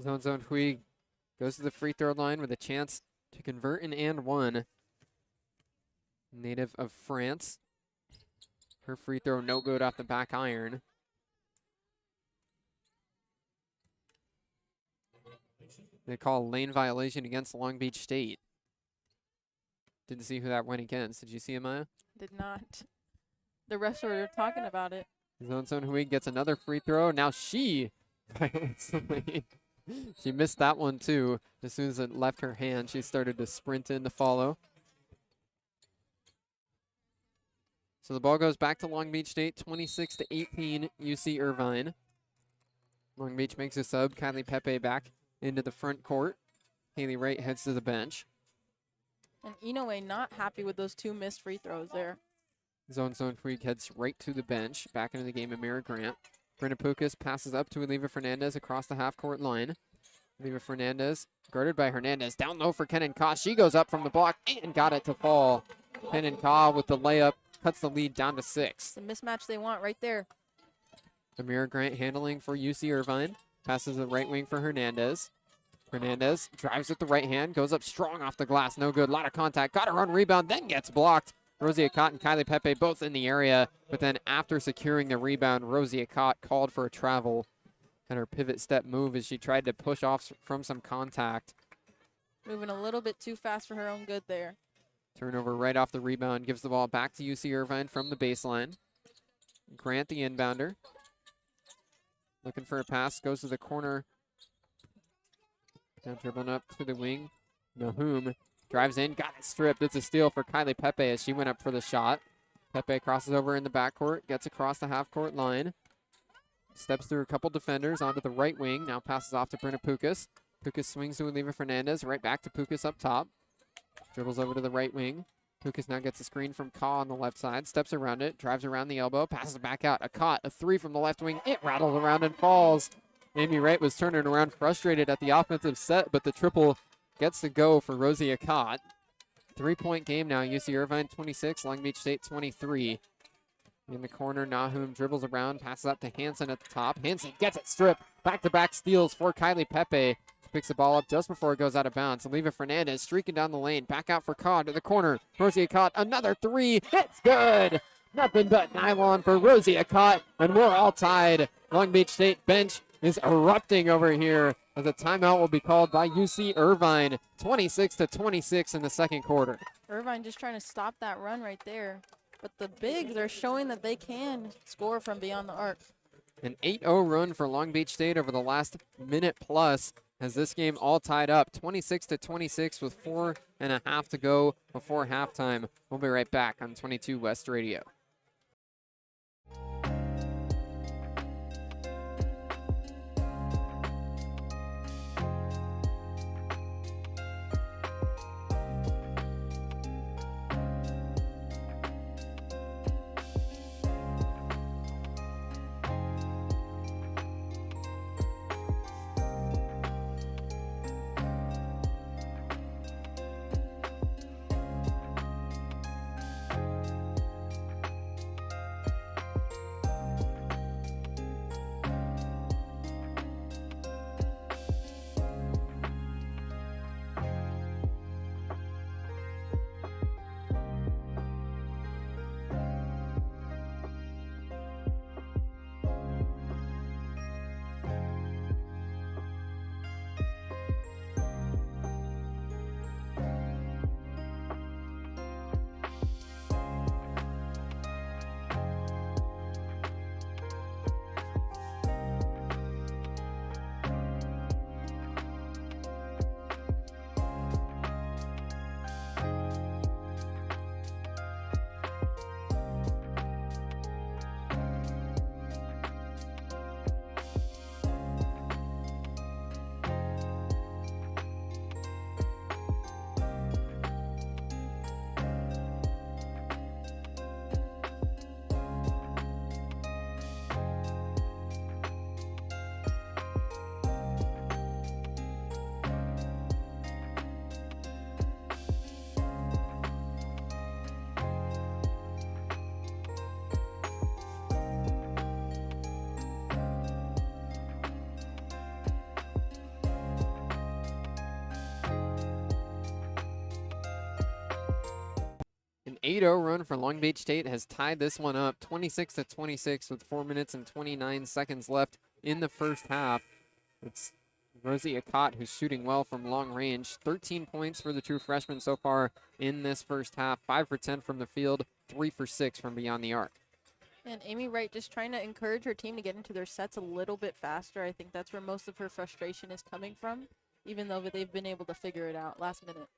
Zone Huig goes to the free throw line with a chance to convert an and one. Native of France. Her free throw no good off the back iron. They call a lane violation against Long Beach State. Didn't see who that went against. Did you see it, Maya? Did not. The refs were talking about it. Zone Huig gets another free throw. Now she violates the lane. She missed that one too. As soon as it left her hand, she started to sprint in to follow. So the ball goes back to Long Beach State, 26-18, UC Irvine. Long Beach makes a sub. Kylie Pepe back into the front court. Haley Wright heads to the bench. And Inoue not happy with those two missed free throws there. Zone Freak heads right to the bench. Back into the game, Amira Grant. Brenda Pukas passes up to Oliva Fernandez across the half-court line. Oliva Fernandez guarded by Hernandez. Down low for Kenan Kaw. She goes up from the block and got it to fall. Kenan Kaw with the layup cuts the lead down to 6. The mismatch they want right there. Amira Grant handling for UC Irvine. Passes the right wing for Hernandez. Hernandez drives with the right hand. Goes up strong off the glass. No good. A lot of contact. Got her on rebound. Then gets blocked. Rosie Akot and Kylie Pepe both in the area. But then after securing the rebound, Rosie Akot called for a travel. And her pivot step move as she tried to push off from some contact. Moving a little bit too fast for her own good there. Turnover right off the rebound. Gives the ball back to UC Irvine from the baseline. Grant the inbounder. Looking for a pass. Goes to the corner. Now dribbling up to the wing. Nahum drives in. Got it stripped. It's a steal for Kylie Pepe as she went up for the shot. Pepe crosses over in the backcourt. Gets across the half-court line. Steps through a couple defenders onto the right wing. Now passes off to Brenda Pukas. Pukas swings to Oliva Fernandez. Right back to Pukas up top. Dribbles over to the right wing. Hukas now gets a screen from Kaw on the left side, steps around it, drives around the elbow, passes back out. A 3 from the left wing. It rattles around and falls. Amy Wright was turning around frustrated at the offensive set, but the triple gets to go for Rosie Akot. 3-point game now. UC Irvine 26, Long Beach State 23. In the corner, Nahum dribbles around, passes up to Hansen at the top. Hansen gets it stripped. Back-to-back steals for Kylie Pepe. Picks the ball up just before it goes out of bounds. Oliva Fernandez streaking down the lane. Back out for Kaw to the corner. Rosie Akot, another 3. It's good. Nothing but nylon for Rosie Akot, and we're all tied. Long Beach State bench is erupting over here as a timeout will be called by UC Irvine. 26-26 in the second quarter. Irvine just trying to stop that run right there. But the bigs are showing that they can score from beyond the arc. An 8-0 run for Long Beach State over the last minute plus as this game all tied up 26-26 with 4.5 to go before halftime. We'll be right back on 22 West Radio. An 8-0 run for Long Beach State has tied this one up 26-26 with 4 minutes and 29 seconds left in the first half. It's Rosie Akot who's shooting well from long range. 13 points for the true freshman so far in this first half. 5 for 10 from the field, 3 for 6 from beyond the arc. And Amy Wright just trying to encourage her team to get into their sets a little bit faster. I think that's where most of her frustration is coming from, even though they've been able to figure it out last minute.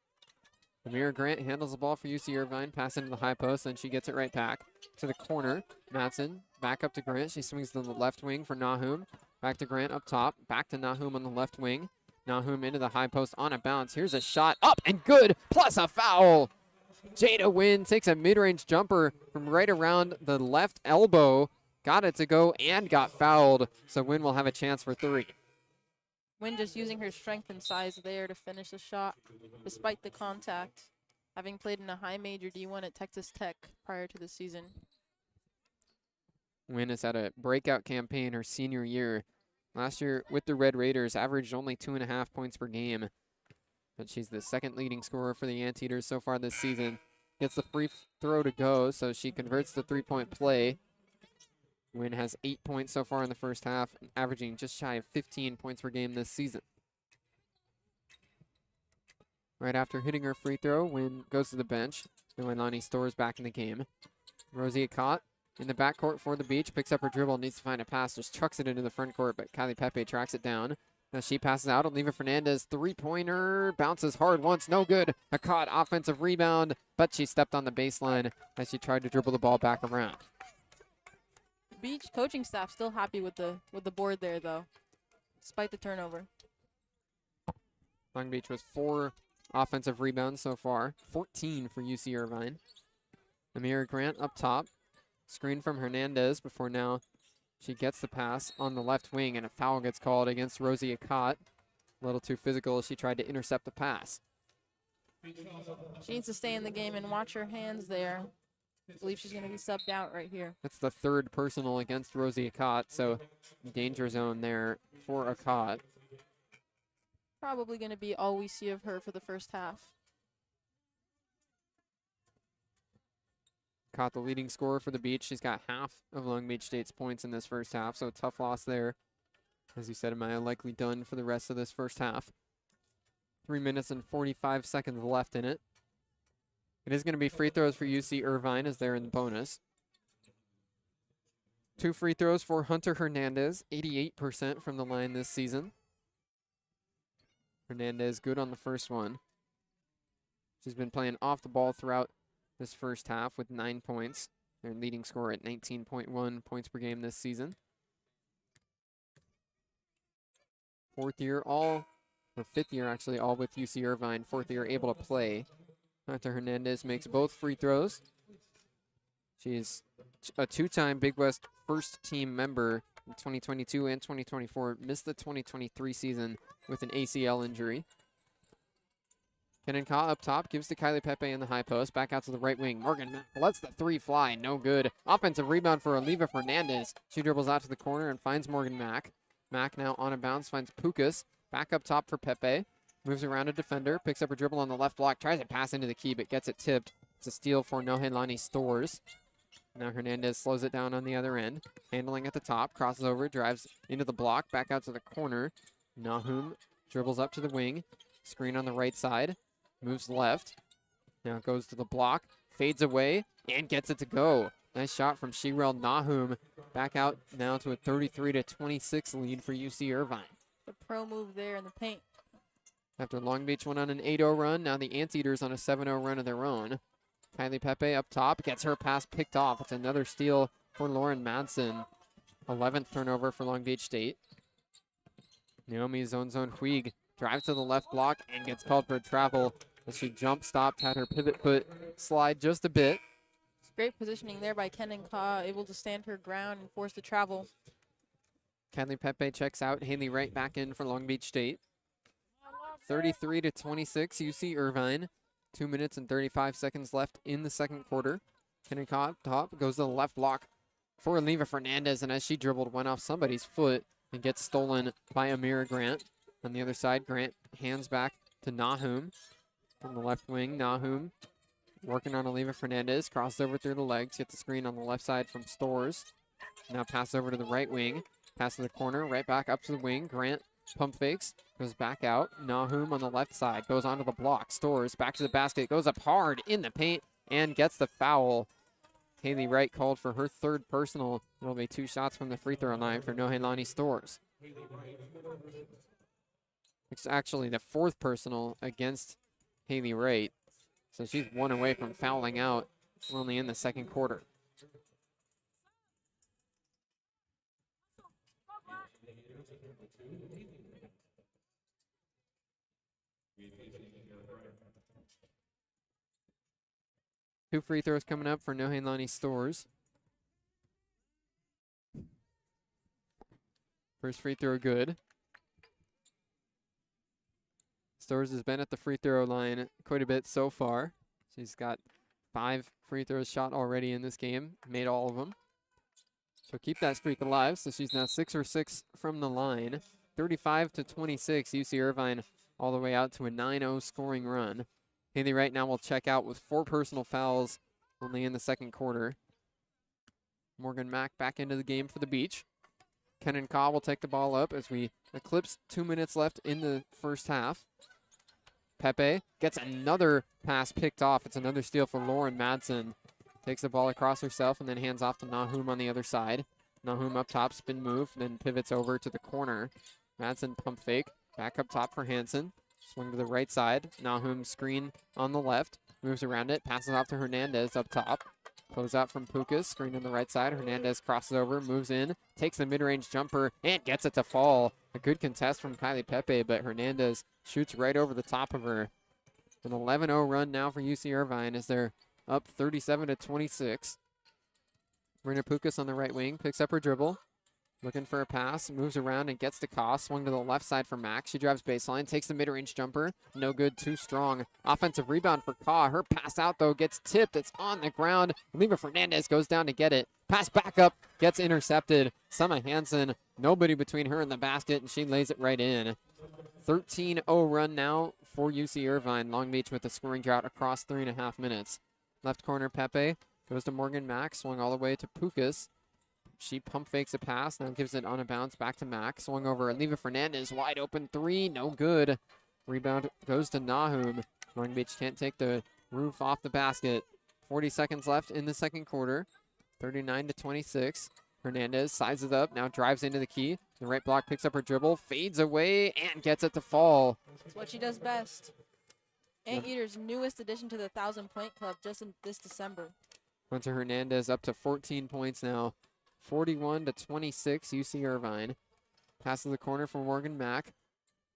Amira Grant handles the ball for UC Irvine, pass into the high post, and she gets it right back to the corner. Madsen back up to Grant. She swings to the left wing for Nahum. Back to Grant up top. Back to Nahum on the left wing. Nahum into the high post on a bounce. Here's a shot up and good, plus a foul. Jada Wynn takes a mid-range jumper from right around the left elbow. Got it to go and got fouled. So Wynn will have a chance for 3. Wynn just using her strength and size there to finish the shot, despite the contact, having played in a high major D1 at Texas Tech prior to the season. Wynn has had a breakout campaign her senior year. Last year with the Red Raiders, averaged only 2.5 points per game. But she's the second leading scorer for the Anteaters so far this season. Gets the free throw to go, so she converts the 3-point play. Wynn has 8 points so far in the first half, averaging just shy of 15 points per game this season. Right after hitting her free throw, Wynn goes to the bench. Noelani Storrs back in the game. Rosie Akot in the backcourt for the Beach, picks up her dribble, needs to find a pass, just chucks it into the front court, but Kylie Pepe tracks it down. Now she passes out. Oliva Fernandez, 3-pointer, bounces hard once, no good. Akot offensive rebound, but she stepped on the baseline as she tried to dribble the ball back around. Beach coaching staff still happy with the board there though, despite the turnover. Long Beach was 4 offensive rebounds so far, 14 for UC Irvine. Amira Grant up top. Screen from Hernandez before now she gets the pass on the left wing, and a foul gets called against Rosie Akot. A little too physical as she tried to intercept the pass. She needs to stay in the game and watch her hands there. I believe she's going to be subbed out right here. That's the third personal against Rosie Akot, so danger zone there for Akot. Probably going to be all we see of her for the first half. Akot, the leading scorer for the Beach. She's got half of Long Beach State's points in this first half, so a tough loss there. As you said, Amaya likely done for the rest of this first half. 3 minutes and 45 seconds left in it. It is going to be free throws for UC Irvine as they're in the bonus. 2 free throws for Hunter Hernandez, 88% from the line this season. Hernandez good on the first one. She's been playing off the ball throughout this first half with 9 points. Their leading scorer at 19.1 points per game this season. Fifth year actually, all with UC Irvine. Fourth year able to play. Hunter Hernandez makes both free throws. She's a 2-time Big West first team member in 2022 and 2024. Missed the 2023 season with an ACL injury. Kenan up top, gives to Kylie Pepe in the high post. Back out to the right wing. Morgan Mack lets the 3 fly. No good. Offensive rebound for Oliva Fernandez. She dribbles out to the corner and finds Morgan Mack. Mack now on a bounce, finds Pukas. Back up top for Pepe. Moves around a defender. Picks up a dribble on the left block. Tries to pass into the key, but gets it tipped. It's a steal for Nohelani Stores. Now Hernandez slows it down on the other end. Handling at the top. Crosses over. Drives into the block. Back out to the corner. Nahum dribbles up to the wing. Screen on the right side. Moves left. Now goes to the block. Fades away. And gets it to go. Nice shot from Shirel Nahum. Back out now to a 33-26 lead for UC Irvine. The pro move there in the paint. After Long Beach went on an 8-0 run, now the Anteaters on a 7-0 run of their own. Kylie Pepe up top, gets her pass picked off. It's another steal for Lauren Madsen. 11th turnover for Long Beach State. Naomi Zone Huig drives to the left block and gets called for a travel as she jump stopped, had her pivot foot slide just a bit. Great positioning there by Kenan Ka, able to stand her ground and force the travel. Kylie Pepe checks out. Haley Wright back in for Long Beach State. 33-26, UC Irvine. 2 minutes and 35 seconds left in the second quarter. Kenan Ka top goes to the left block for Oliva Fernandez, and as she dribbled, went off somebody's foot and gets stolen by Amira Grant. On the other side, Grant hands back to Nahum. On the left wing, Nahum working on Oliva Fernandez, crosses over through the legs, gets the screen on the left side from Stores. Now pass over to the right wing, pass to the corner, right back up to the wing. Grant pump fakes, goes back out. Nahum on the left side, goes onto the block. Stores back to the basket, goes up hard in the paint, and gets the foul. Haley Wright called for her 3rd personal. It'll be 2 shots from the free throw line for Nohelani Stores. It's actually the 4th personal against Haley Wright. So she's 1 away from fouling out. We're only in the second quarter. Two free throws coming up for Nohelani Stores. First free throw good. Stores has been at the free throw line quite a bit so far. She's got 5 free throws shot already in this game, made all of them. So keep that streak alive. So she's now 6 for 6 from the line. 35-26, UC Irvine all the way out to a 9-0 scoring run. Haley Wright now will check out with 4 personal fouls only in the second quarter. Morgan Mack back into the game for the Beach. Kenan Ka will take the ball up as we eclipse 2 minutes left in the first half. Pepe gets another pass picked off. It's another steal for Lauren Madsen. Takes the ball across herself and then hands off to Nahum on the other side. Nahum up top, spin move, then pivots over to the corner. Madsen pump fake, back up top for Hansen. Swing to the right side. Nahum screen on the left. Moves around it, passes off to Hernandez up top. Close out from Pukas, screen on the right side. Hernandez crosses over, moves in, takes the mid-range jumper, and gets it to fall. A good contest from Kylie Pepe, but Hernandez shoots right over the top of her. An 11-0 run now for UC Irvine as they're up 37-26. Marina Pukas on the right wing, picks up her dribble. Looking for a pass, moves around and gets to Koss. Swung to the left side for Max. She drives baseline, takes the mid-range jumper. No good, too strong. Offensive rebound for Kaw. Her pass out, though, gets tipped. It's on the ground. Oliva Fernandez goes down to get it. Pass back up, gets intercepted. Summer Hansen, nobody between her and the basket, and she lays it right in. 13-0 run now for UC Irvine. Long Beach with a scoring drought across 3.5 minutes. Left corner, Pepe goes to Morgan Mack. Swung all the way to Pukas. She pump fakes a pass, now gives it on a bounce back to Mack. Swung over Oliva Fernandez, wide open three, no good. Rebound goes to Nahum. Long Beach can't take the roof off the basket. 40 seconds left in the second quarter. 39-26. Hernandez sizes up, now drives into the key. The right block picks up her dribble, fades away, and gets it to fall. That's what she does best. Anteater's newest addition to the 1,000-point club just in this December. Hunter Hernandez up to 14 points now. 41-26, UC Irvine. Passes the corner for Morgan Mack.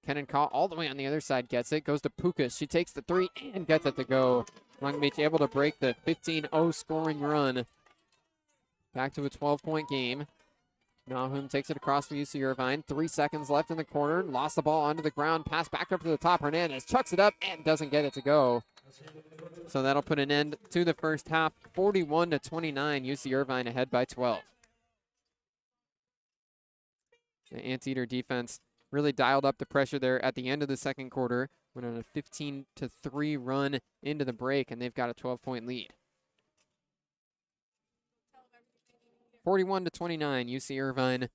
Kenan Kaw all the way on the other side gets it. Goes to Pukas. She takes the three and gets it to go. Long Beach able to break the 15-0 scoring run. Back to a 12-point game. Nahum takes it across for UC Irvine. 3 seconds left in the corner. Lost the ball onto the ground. Pass back up to the top. Hernandez chucks it up and doesn't get it to go. So that'll put an end to the first half. 41-29, UC Irvine ahead by 12. The Anteater defense really dialed up the pressure there at the end of the second quarter. Went on a 15-3 run into the break, and they've got a 12-point lead. 41-29, UC Irvine.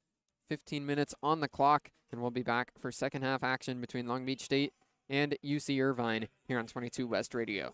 15 minutes on the clock, and we'll be back for second half action between Long Beach State and UC Irvine here on 22 West Radio.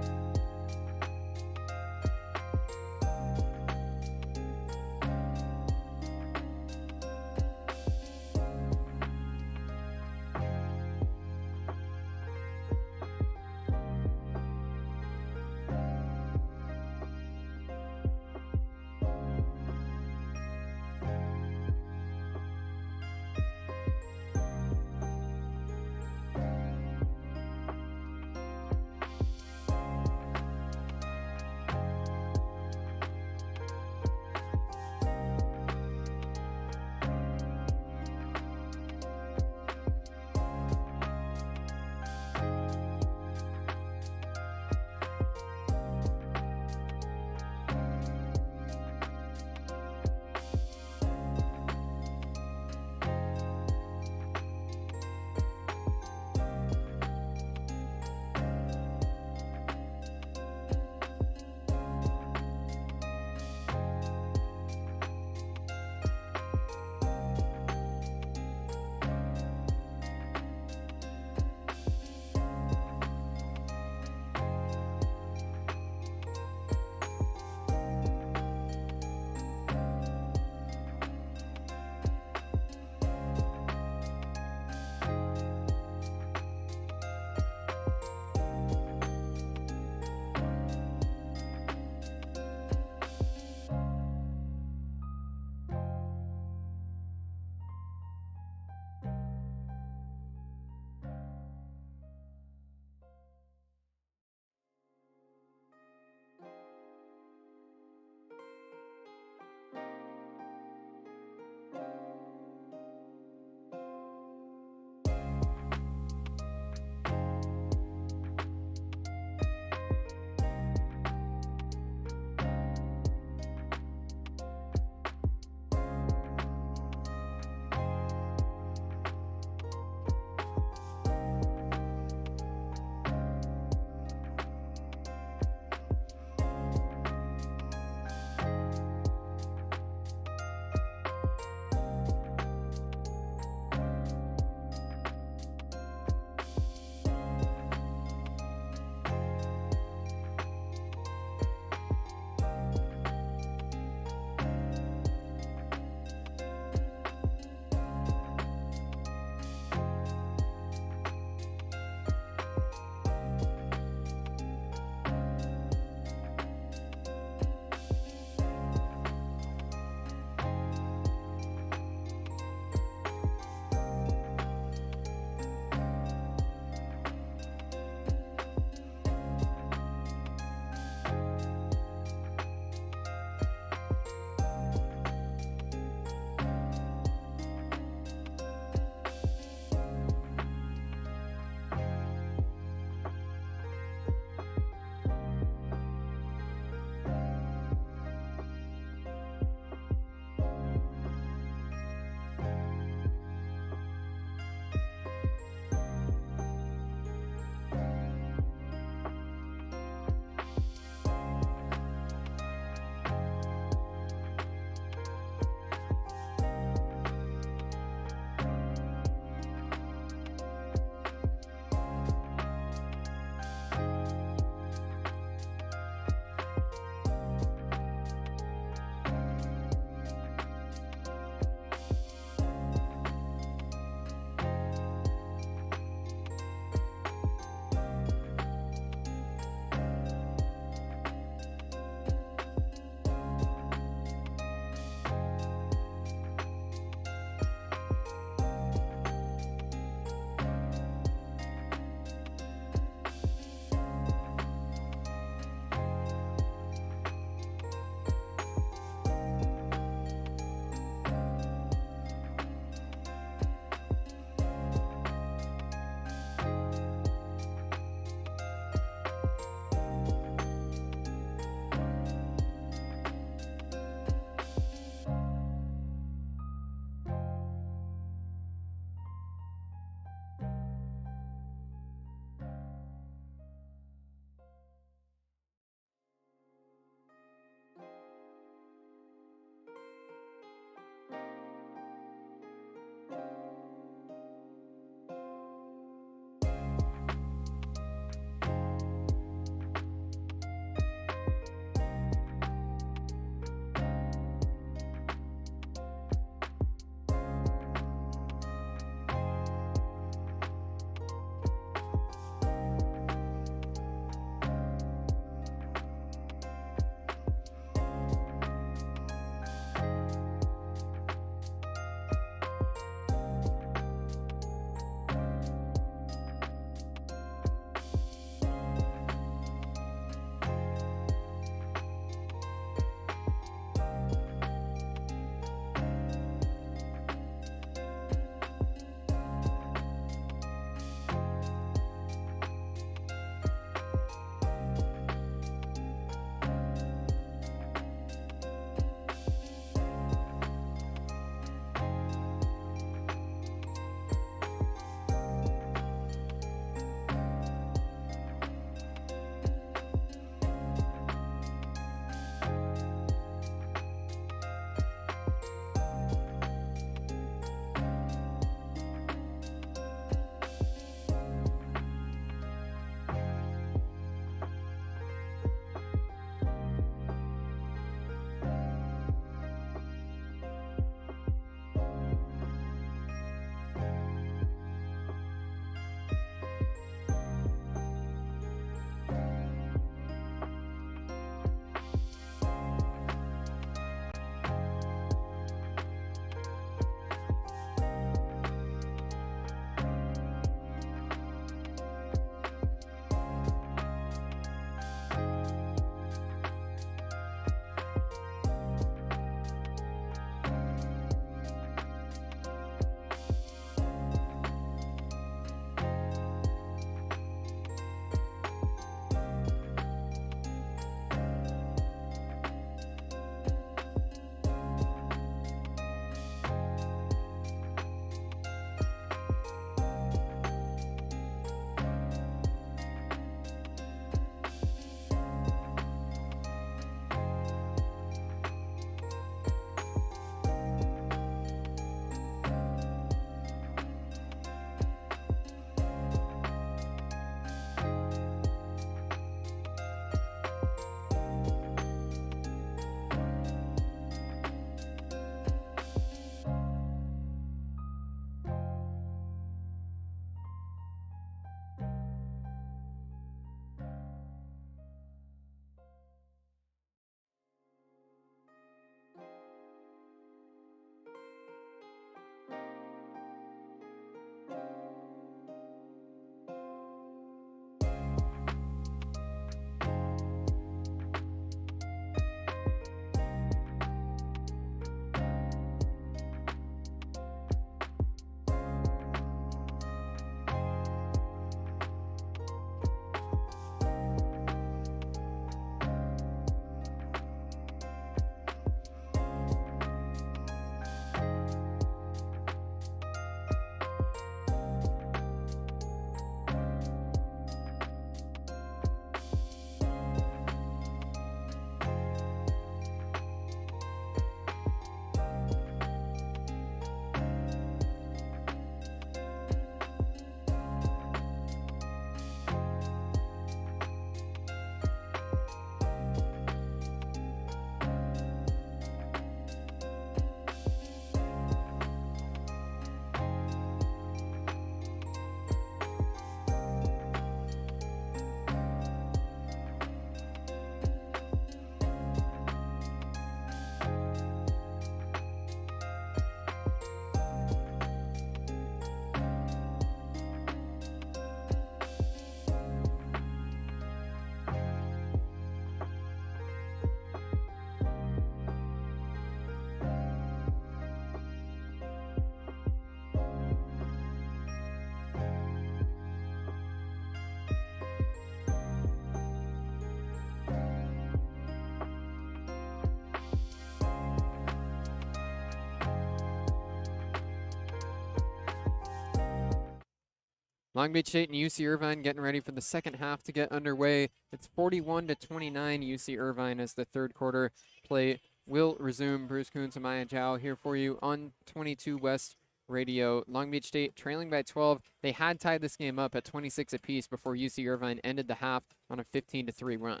Long Beach State and UC Irvine getting ready for the second half to get underway. It's 41-29 UC Irvine as the third quarter play will resume. Bruce Kuntz Amaya Jiao here for you on 22 West Radio. Long Beach State trailing by 12. They had tied this game up at 26 apiece before UC Irvine ended the half on a 15-3 run.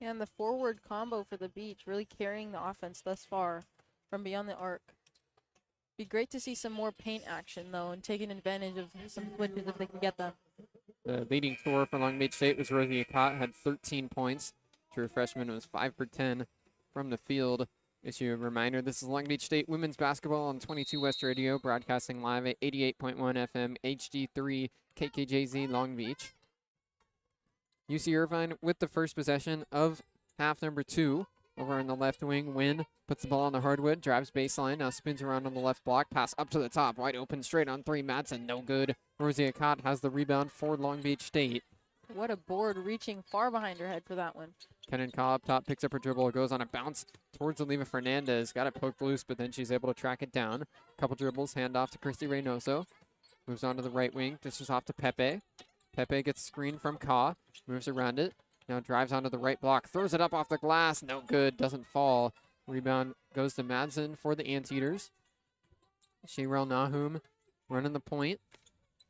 And the forward combo for the Beach really carrying the offense thus far from beyond the arc. Be great to see some more paint action, though, and taking advantage of some switches if they can get them. The leading scorer for Long Beach State was Rosie Akot, had 13 points. True freshman was 5 for 10 from the field. Issue a reminder, this is Long Beach State women's basketball on 22 West Radio, broadcasting live at 88.1 FM, HD3, KKJZ Long Beach. UC Irvine with the first possession of half number 2. Over on the left wing, Wynn puts the ball on the hardwood, drives baseline, now spins around on the left block, pass up to the top, wide open, straight on 3, Madsen, no good. Rosie Akot has the rebound for Long Beach State. What a board reaching far behind her head for that one. Kenan Kaw up top, picks up her dribble, goes on a bounce towards Oliva Fernandez, got it poked loose, but then she's able to track it down. Couple dribbles, hand off to Christy Reynoso, moves on to the right wing, dishes off to Pepe. Pepe gets screened from Kaw, moves around it. Now drives onto the right block, throws it up off the glass, no good, doesn't fall. Rebound goes to Madsen for the Anteaters. Sherelle Nahum running the point.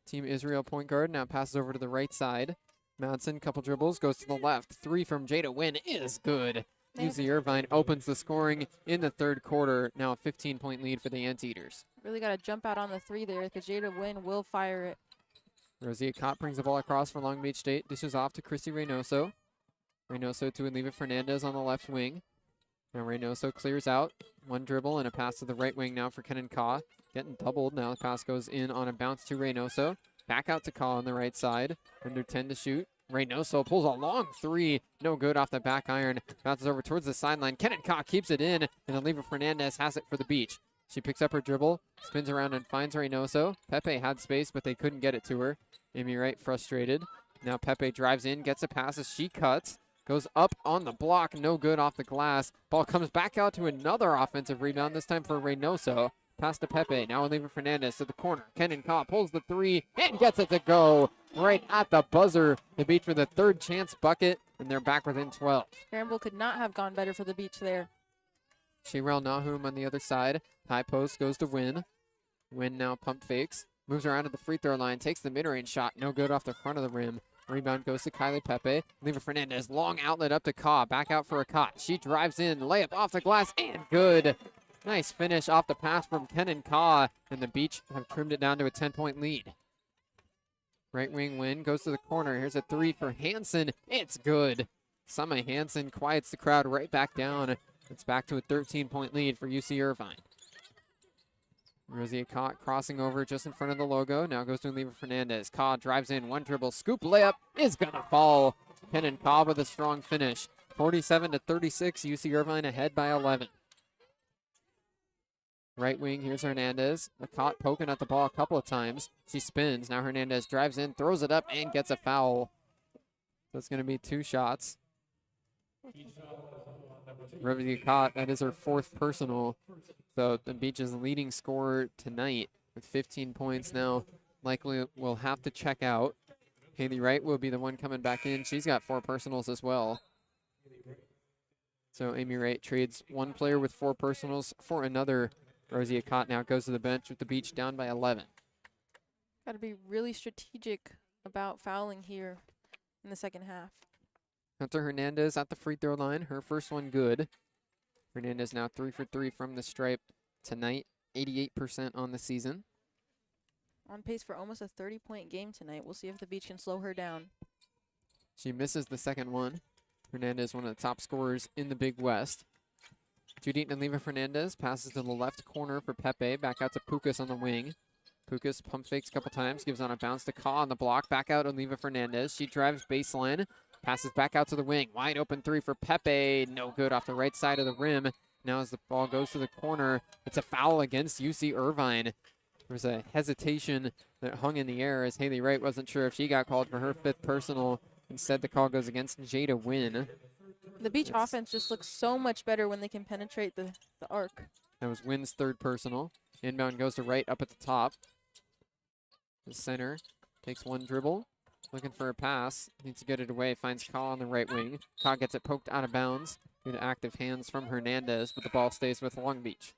Team Israel point guard now passes over to the right side. Madsen, couple dribbles, goes to the left. 3 from Jada Wynn is good. UC Irvine opens the scoring in the third quarter. Now a 15-point lead for the Anteaters. Really got to jump out on the 3 there because Jada Wynn will fire it. Rosie Akot brings the ball across for Long Beach State. Dishes off to Christy Reynoso. Reynoso to Oliva Fernandez on the left wing. Now Reynoso clears out. One dribble and a pass to the right wing now for Kenan Kaw. Getting doubled. Now the pass goes in on a bounce to Reynoso. Back out to Kaw on the right side. Under 10 to shoot. Reynoso pulls a long 3. No good off the back iron. Bounces over towards the sideline. Kenan Kaw keeps it in. And Oliva Fernandez has it for the Beach. She picks up her dribble, spins around and finds Reynoso. Pepe had space, but they couldn't get it to her. Amy Wright frustrated. Now Pepe drives in, gets a pass as she cuts. Goes up on the block, no good off the glass. Ball comes back out to another offensive rebound, this time for Reynoso. Pass to Pepe, now Oliva Fernandez to the corner. Kenan Kaw pulls the 3 and gets it to go right at the buzzer. The Beach with a third chance bucket, and they're back within 12. Granville could not have gone better for the Beach there. Sherelle Nahum on the other side. High post goes to Wynn. Wynn now pump fakes. Moves around to the free throw line. Takes the mid-range shot. No good off the front of the rim. Rebound goes to Kylie Pepe. Oliva Fernandez. Long outlet up to Kaw. Back out for Akot. She drives in. Layup off the glass. And good. Nice finish off the pass from Kenan Kaw. And the Beach have trimmed it down to a 10-point lead. Right wing Wynn goes to the corner. Here's a 3 for Hansen. It's good. Sama Hansen quiets the crowd right back down. It's back to a 13-point lead for UC Irvine. Rosie Akot crossing over just in front of the logo. Now goes to Oliva Fernandez. Kaw drives in. One dribble. Scoop layup is going to fall. Kenan Kaw with a strong finish. 47-36. UC Irvine ahead by 11. Right wing, here's Hernandez. Akot poking at the ball a couple of times. She spins. Now Hernandez drives in, throws it up, and gets a foul. So it's going to be 2 shots. Rosie Akot, that is her 4th personal. So the Beach's leading scorer tonight with 15 points now. Likely will have to check out. Haley Wright will be the one coming back in. She's got 4 personals as well. So Amy Wright trades one player with 4 personals for another. Rosie Akot now goes to the bench with the Beach down by 11. Got to be really strategic about fouling here in the second half. Hunter Hernandez at the free throw line. Her first one good. Hernandez now 3 for 3 from the stripe tonight. 88% on the season. On pace for almost a 30-point game tonight. We'll see if the Beach can slow her down. She misses the second one. Hernandez, one of the top scorers in the Big West. Judith Oliva Fernandez passes to the left corner for Pepe. Back out to Pukas on the wing. Pukas pump fakes a couple times. Gives on a bounce to Kaw on the block. Back out Oliva Fernandez. She drives baseline. Passes back out to the wing. Wide open 3 for Pepe. No good off the right side of the rim. Now as the ball goes to the corner, it's a foul against UC Irvine. There was a hesitation that hung in the air as Haley Wright wasn't sure if she got called for her 5th personal. Instead, the call goes against Jada Wynn. The Beach offense just looks so much better when they can penetrate the arc. That was Wynn's 3rd personal. Inbound goes to Wright up at the top. The center Takes one dribble. Looking for a pass. Needs to get it away. Finds Kaw on the right wing. Kaw gets it poked out of bounds. Good active hands from Hernandez, but the ball stays with Long Beach.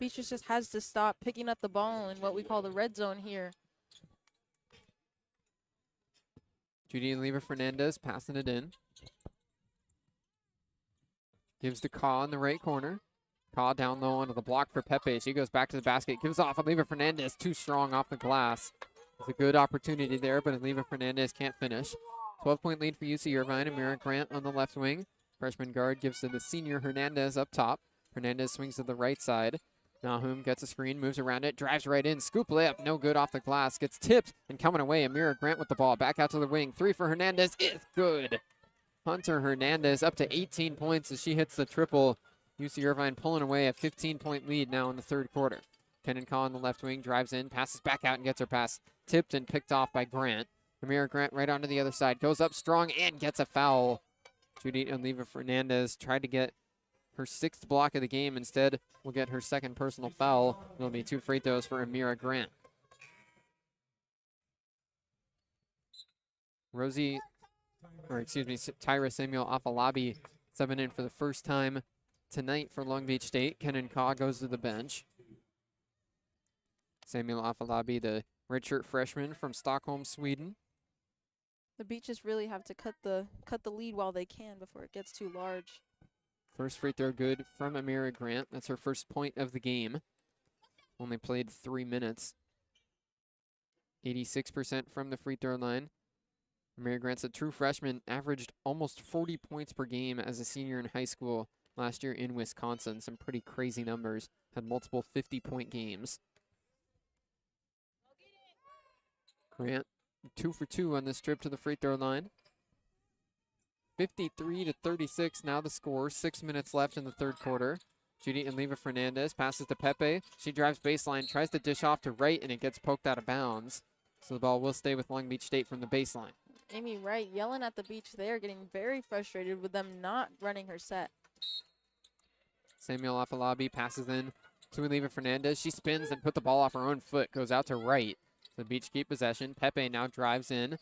Beach just has to stop picking up the ball in what we call the red zone here. Judy Oliva Fernandez passing it in. Gives to Kaw in the right corner. Kaw down low onto the block for Pepe. She goes back to the basket. Gives off Oliva Fernandez. Too strong off the glass. It's a good opportunity there, but Oliva Fernandez can't finish. 12-point lead for UC Irvine. Amira Grant on the left wing. Freshman guard gives to the senior Hernandez up top. Hernandez swings to the right side. Nahum gets a screen, moves around it, drives right in. Scoop layup, no good off the glass. Gets tipped and coming away. Amira Grant with the ball. Back out to the wing. Three for Hernandez is good. Hunter Hernandez up to 18 points as she hits the triple. UC Irvine pulling away a 15-point lead now in the third quarter. Kenan Kaw on the left wing, drives in, passes back out and gets her pass tipped and picked off by Grant. Amira Grant right onto the other side, goes up strong and gets a foul. Judith Oliva Fernandez tried to get her 6th block of the game. Instead, will get her 2nd personal foul. It'll be 2 free throws for Amira Grant. Tyra Samuel Afalabi subbing in for the first time tonight for Long Beach State. Kenan Kaw goes to the bench. Samuel Afalabi, the redshirt freshman from Stockholm, Sweden. The Beaches really have to cut the lead while they can before it gets too large. First free throw good from Amira Grant. That's her first point of the game. Only played 3 minutes. 86% from the free throw line. Amira Grant's a true freshman, averaged almost 40 points per game as a senior in high school last year in Wisconsin. Some pretty crazy numbers. Had multiple 50-point games. Grant 2 for 2 on this trip to the free throw line. 53-36 now the score. 6 minutes left in the third quarter. Judy Oliva Fernandez passes to Pepe. She drives baseline, tries to dish off to right, and it gets poked out of bounds. So the ball will stay with Long Beach State from the baseline. Amy Wright yelling at the Beach there, getting very frustrated with them not running her set. Samuel Afalabi passes in to Oliva Fernandez. She spins and put the ball off her own foot, goes out to right. The Beach keep possession. Pepe now drives in.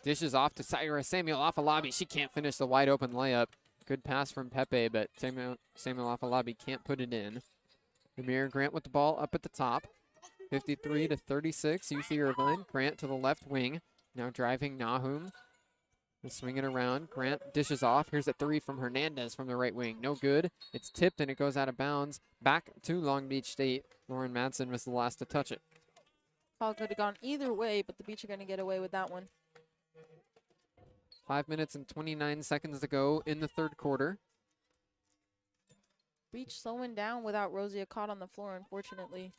Dishes off to Samuel Afalabi. She can't finish the wide open layup. Good pass from Pepe, but Samuel Afalabi can't put it in. Amira Grant with the ball up at the top. 53-36, UC Irvine. Grant to the left wing. Now driving Nahum. Swing it around. Grant dishes off. Here's a 3 from Hernandez from the right wing. No good. It's tipped and it goes out of bounds. Back to Long Beach State. Lauren Madsen was the last to touch it. Ball could have gone either way, but the Beach are going to get away with that one. 5 minutes and 29 seconds to go in the third quarter. Beach slowing down without Rosia caught on the floor, unfortunately.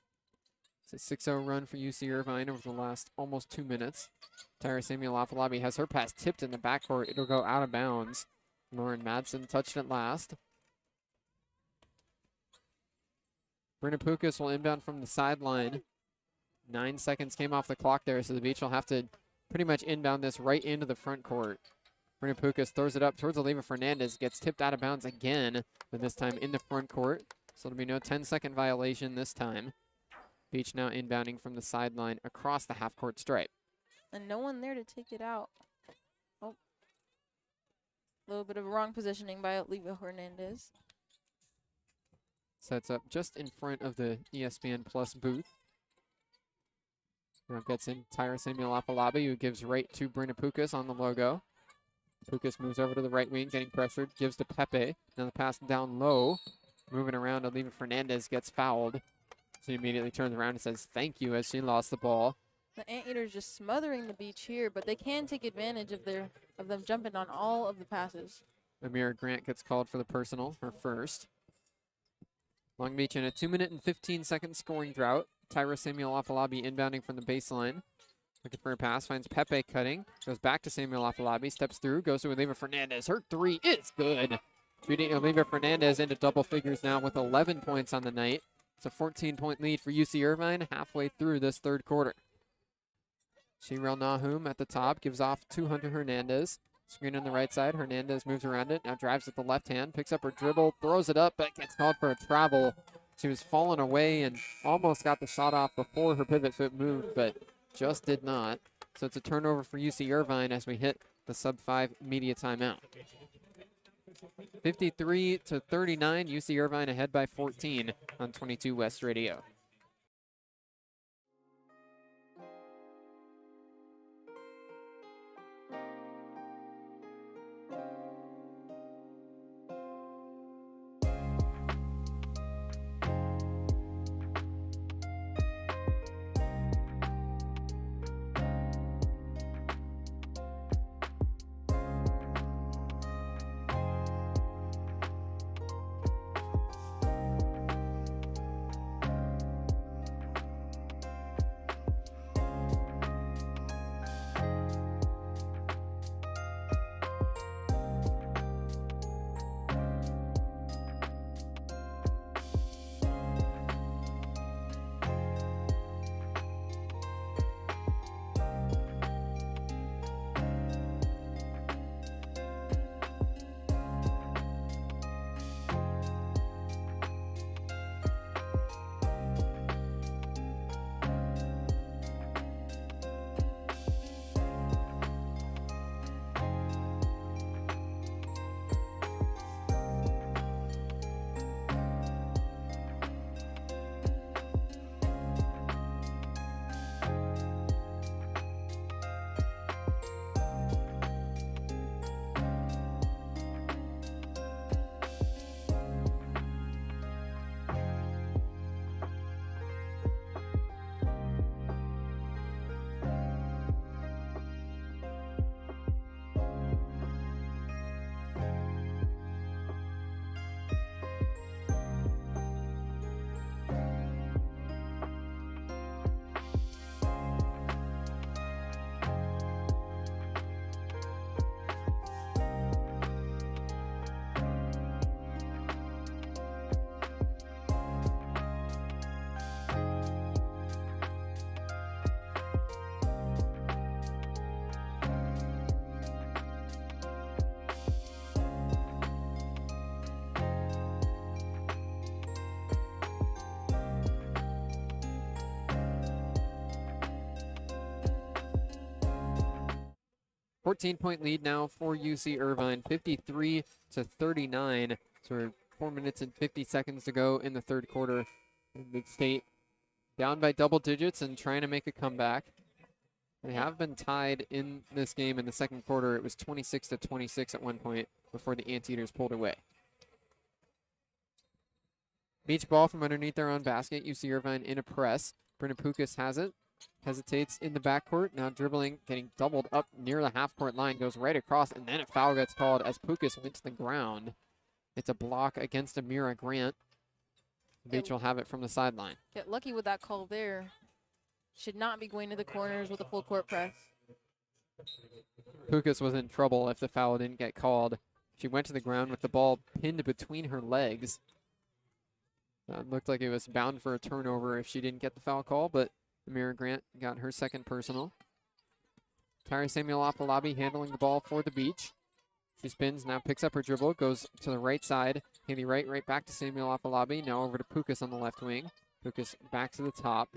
It's a 6-0 run for UC Irvine over the last almost 2 minutes. Tyra Samuel Afalabi has her pass tipped in the backcourt. It'll go out of bounds. Lauren Madsen touched it last. Brenna Pukas will inbound from the sideline. 9 seconds came off the clock there, so the Beach will have to pretty much inbound this right into the front court. Brenna Pukas throws it up towards Oliva Fernandez. Gets tipped out of bounds again, but this time in the front court. So there'll be no 10-second violation this time. Beach now inbounding from the sideline across the half-court stripe. And no one there to take it out. Oh. A little bit of wrong positioning by Oliva Hernandez. Sets up just in front of the ESPN Plus booth. Now gets in Tyra Samuel Afalabi, who gives right to Brenna Pukas on the logo. Pukas moves over to the right wing, getting pressured, gives to Pepe. Now the pass down low. Moving around, Oliva Fernandez gets fouled. She immediately turns around and says thank you as she lost the ball. The Anteaters just smothering the Beach here, but they can take advantage of them jumping on all of the passes. Amira Grant gets called for the personal, her first. Long Beach in a 2 minute and 15-second scoring drought. Tyra Samuel Afalabi inbounding from the baseline. Looking for a pass, finds Pepe cutting. Goes back to Samuel Afalabi, steps through, goes to Oliva Fernandez. Her 3 is good. Shooting Oliva Fernandez into double figures now with 11 points on the night. It's a 14-point lead for UC Irvine halfway through this third quarter. Shirel Nahum at the top, gives off to Hunter Hernandez. Screen on the right side, Hernandez moves around it, now drives with the left hand, picks up her dribble, throws it up, but gets called for a travel. She was falling away and almost got the shot off before her pivot foot moved, but just did not. So it's a turnover for UC Irvine as we hit the sub-5 media timeout. 53-39, UC Irvine ahead by 14 on 22 West Radio. Fourteen-point lead now for UC Irvine, 53-39. So we're 4 minutes and 50 seconds to go in the third quarter. Mid-State down by double digits and trying to make a comeback. They have been tied in this game in the second quarter. It was 26-26 at one point before the Anteaters pulled away. Beach ball from underneath their own basket. UC Irvine in a press. Brenna Pukas has it. Hesitates in the backcourt. Now dribbling, getting doubled up near the half-court line. Goes right across, and then a foul gets called as Pukas went to the ground. It's a block against Amira Grant. Beach will have it from the sideline. Get lucky with that call there. Should not be going to the corners with a full court press. Pukas was in trouble if the foul didn't get called. She went to the ground with the ball pinned between her legs. It looked like it was bound for a turnover if she didn't get the foul call, but Amira Grant got her second personal. Tyra Samuel-Afolabi handling the ball for the Beach. She spins, now picks up her dribble, goes to the right side. Haley Wright right back to Samuel-Afolabi. Now over to Pukas on the left wing. Pukas back to the top.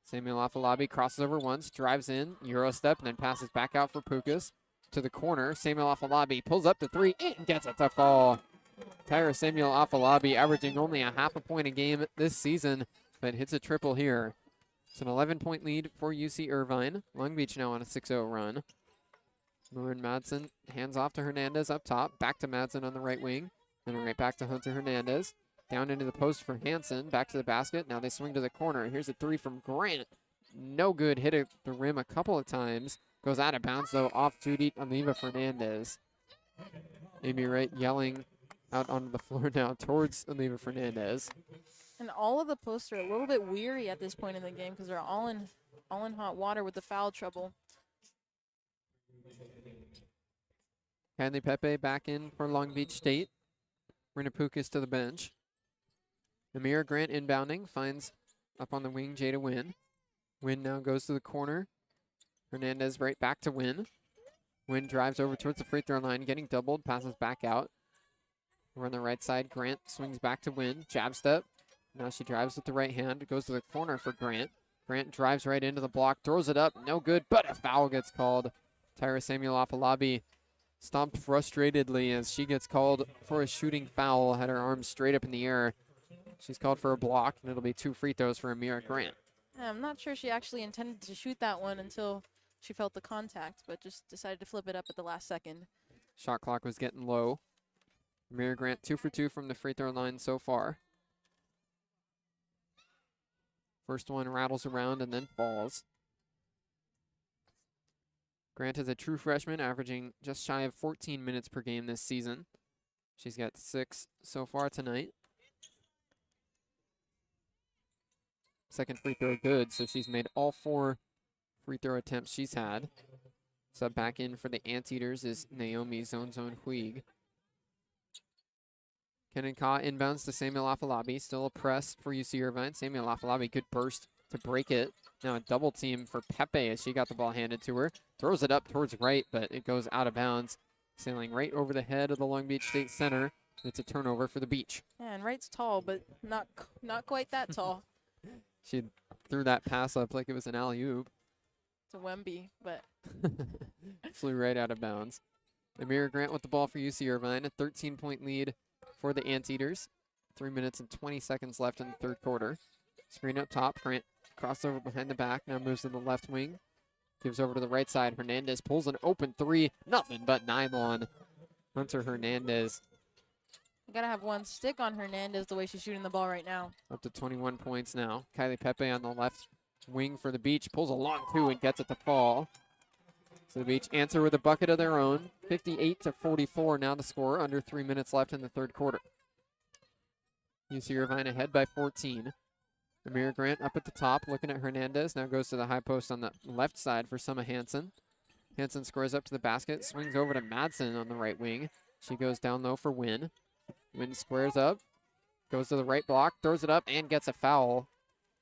Samuel-Afolabi crosses over once, drives in, Euro step, and then passes back out for Pukas to the corner. Samuel-Afolabi pulls up the three and gets it to fall. Tyra Samuel-Afolabi averaging only a half a point a game this season, but hits a triple here. It's an 11-point lead for UC Irvine. Long Beach now on a 6-0 run. Lauren Madsen hands off to Hernandez up top. Back to Madsen on the right wing. Then right back to Hunter Hernandez. Down into the post for Hansen. Back to the basket. Now they swing to the corner. Here's a three from Grant. No good. Hit at the rim a couple of times. Goes out of bounds, though, off Judy Oliva Fernandez. Amy Wright yelling out onto the floor now towards Oliva Fernandez. And all of the posts are a little bit weary at this point in the game because they're all in hot water with the foul trouble. Hadley Pepe back in for Long Beach State. Brenna Pukas to the bench. Amira Grant inbounding, finds up on the wing Jada Wynn. Wynn now goes to the corner. Hernandez right back to Wynn. Wynn drives over towards the free throw line, getting doubled, passes back out. We're on the right side. Grant swings back to Wynn. Jab step. Now she drives with the right hand. Goes to the corner for Grant. Grant drives right into the block, throws it up, no good, but a foul gets called. Tyra Samuel-Afalabi stomped frustratedly as she gets called for a shooting foul, had her arms straight up in the air. She's called for a block, and it'll be 2 free throws for Amira Grant. I'm not sure she actually intended to shoot that one until she felt the contact, but just decided to flip it up at the last second. Shot clock was getting low. Amira Grant 2 for 2 from the free throw line so far. First one rattles around and then falls. Grant is a true freshman, averaging just shy of 14 minutes per game this season. She's got 6 so far tonight. Second free throw good, so she's made all 4 free throw attempts she's had. Sub back in for the Anteaters is Naomi Zonzon Huig. Kenan Ka inbounds to Samuel-Afalabi. Still a press for UC Irvine. Samuel-Afalabi, good burst to break it. Now a double team for Pepe as she got the ball handed to her. Throws it up towards right, but it goes out of bounds. Sailing right over the head of the Long Beach State Center. It's a turnover for the Beach. Yeah, and Wright's tall, but not quite that tall. She threw that pass up like it was an alley-oop. It's a Wemby, but flew right out of bounds. Amira Grant with the ball for UC Irvine. A 13-point lead for the Anteaters. 3 minutes and 20 seconds left in the third quarter. Screen up top. Grant crossover behind the back. Now moves to the left wing. Gives over to the right side. Hernandez pulls an open 3. Nothing but nylon. Hunter Hernandez. You gotta have one stick on Hernandez the way she's shooting the ball right now. Up to 21 points now. Kylie Pepe on the left wing for the Beach. Pulls a long 2 and gets it to fall. So the Beach answer with a bucket of their own. 58-44 now the score. Under 3 minutes left in the third quarter. UC Irvine ahead by 14. Amira Grant up at the top looking at Hernandez. Now goes to the high post on the left side for Summa Hansen. Hansen scores up to the basket. Swings over to Madsen on the right wing. She goes down low for Wynn. Wynn squares up. Goes to the right block. Throws it up and gets a foul.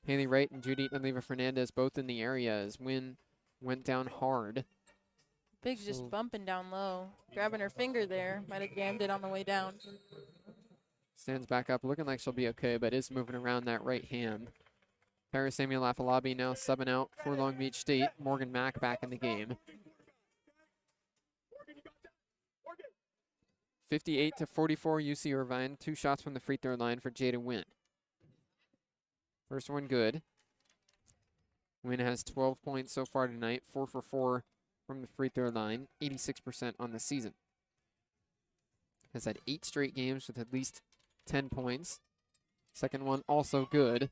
Haley Wright and Judith Oliva Fernandez both in the area as Wynn went down hard. Big's just bumping down low. Grabbing her finger there. Might have jammed it on the way down. Stands back up looking like she'll be okay, but is moving around that right hand. Tyra Samuel-Afalabi now subbing out for Long Beach State. Morgan Mack back in the game. 58-44 UC Irvine. 2 shots from the free throw line for Jada Wynn. First one good. Wynn has 12 points so far tonight. 4 for 4 from the free throw line. 86% on the season. Has had 8 straight games with at least 10 points. Second one also good.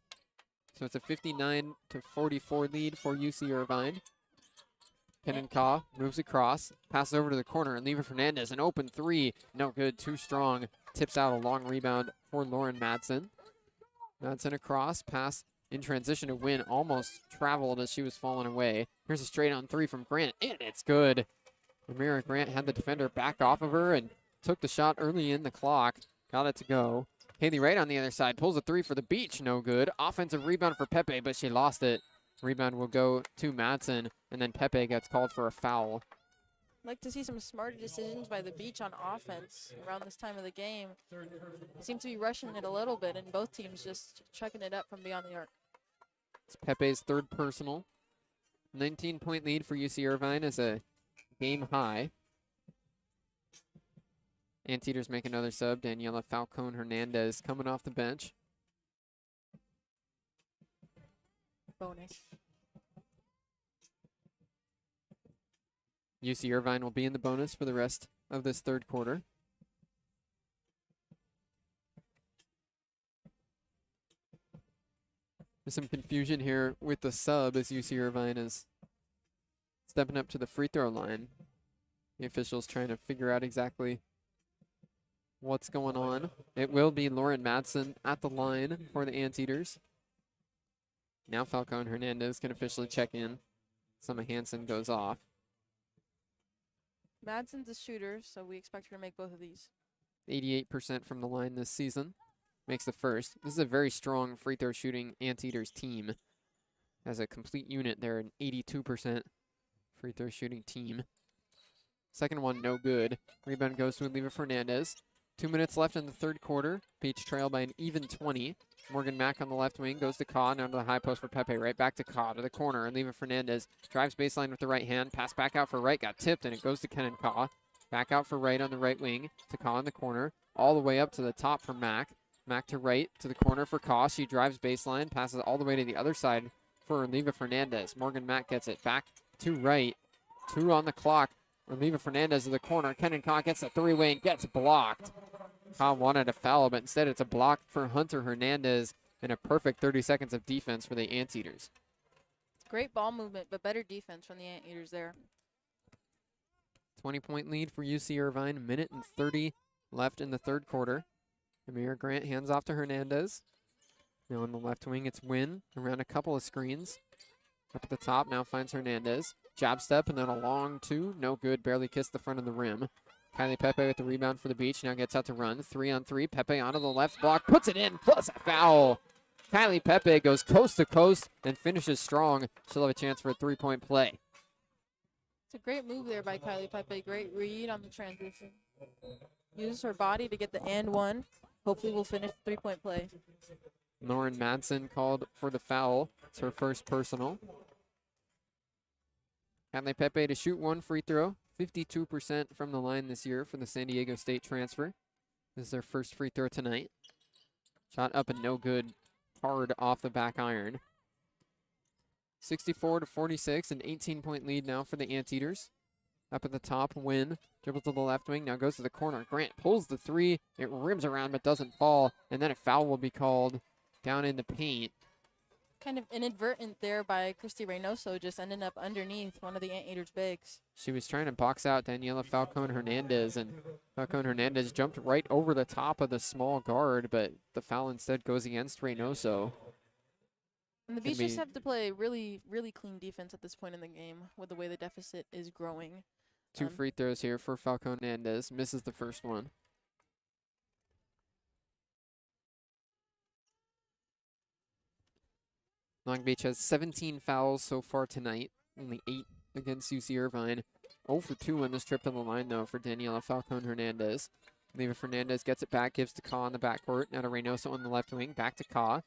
So it's a 59-44 lead for UC Irvine. Kenan Ka moves across, passes over to the corner, and Oliva Fernandez, an open 3. No good, too strong. Tips out a long rebound for Lauren Madsen. Madsen across, pass in transition to Wynn. Almost traveled as she was falling away. Here's a straight on 3 from Grant, and it's good. Amira Grant had the defender back off of her and took the shot early in the clock. Got it to go. Haley Wright on the other side pulls a 3 for the Beach. No good. Offensive rebound for Pepe, but she lost it. Rebound will go to Madsen, and then Pepe gets called for a foul. I'd like to see some smarter decisions by the Beach on offense around this time of the game. They seem to be rushing it a little bit, and both teams just chucking it up from beyond the arc. It's Pepe's third personal. 19-point lead for UC Irvine is a game high. Anteaters make another sub. Daniela Falcone Hernandez coming off the bench. Bonus. UC Irvine will be in the bonus for the rest of this third quarter. There's some confusion here with the sub as UC Irvine is stepping up to the free throw line. The officials trying to figure out exactly what's going on. It will be Lauren Madsen at the line for the Anteaters. Now Falcone Hernandez can officially check in. Summa Hansen goes off. Madsen's a shooter, so we expect her to make both of these. 88% from the line this season. Makes the first. This is a very strong free throw shooting Anteaters team. As a complete unit, they're an 82% free throw shooting team. Second one, no good. Rebound goes to Oliva Fernandez. 2 minutes left in the third quarter. Beach trail by an even 20. Morgan Mack on the left wing goes to Kaw, now to the high post for Pepe. Right back to Kaw, to the corner. And Leva Fernandez drives baseline with the right hand. Pass back out for right, got tipped, and it goes to Kenan Kaw. Back out for right on the right wing to Kaw in the corner. All the way up to the top for Mack. Mack to right, to the corner for Kaw. She drives baseline, passes all the way to the other side for Leva Fernandez. Morgan Mack gets it back to right. 2 on the clock. Leva Fernandez in the corner. Kenan Kaw gets the three-way and gets blocked. Kaw wanted a foul, but instead it's a block for Hunter Hernandez and a perfect 30 seconds of defense for the Anteaters. Great ball movement, but better defense from the Anteaters there. 20-point lead for UC Irvine. A minute and 30 left in the third quarter. Amir Grant hands off to Hernandez. Now on the left wing, it's Wynn around a couple of screens. Up at the top, now finds Hernandez. Jab step and then a long 2. No good, barely kissed the front of the rim. Kylie Pepe with the rebound for the Beach. Now gets out to run. 3-on-3. Pepe onto the left block. Puts it in. Plus a foul. Kylie Pepe goes coast to coast and finishes strong. She'll have a chance for a 3-point play. It's a great move there by Kylie Pepe. Great read on the transition. Uses her body to get the and one. Hopefully we'll finish the 3-point play. Lauren Madsen called for the foul. It's her first personal. Kylie Pepe to shoot 1 free throw. 52% from the line this year for the San Diego State transfer. This is their first free throw tonight. Shot up and no good. Hard off the back iron. 64-46, an 18-point lead now for the Anteaters. Up at the top, Wynn dribbles to the left wing, now goes to the corner. Grant pulls the 3. It rims around but doesn't fall, and then a foul will be called down in the paint. Kind of inadvertent there by Christy Reynoso, just ending up underneath one of the Anteaters' bigs. She was trying to box out Daniela Falcone Hernandez, and Falcone Hernandez jumped right over the top of the small guard, but the foul instead goes against Reynoso. And the Beach just have to play really, really clean defense at this point in the game with the way the deficit is growing. 2 free throws here for Falcone Hernandez. Misses the first one. Long Beach has 17 fouls so far tonight, only 8 against UC Irvine. 0 for 2 on this trip to the line, though, for Daniela Falcone Hernandez. Leva Fernandez gets it back, gives to Kaw on the backcourt. Now to Reynoso on the left wing, back to Kaw.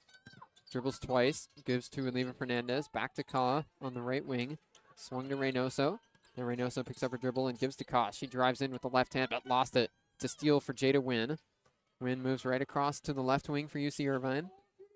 Dribbles twice, gives to Leva Fernandez, back to Kaw on the right wing. Swung to Reynoso. Now Reynoso picks up her dribble and gives to Kaw. She drives in with the left hand, but lost it. It's a steal for Jada Wynn. Wynn moves right across to the left wing for UC Irvine.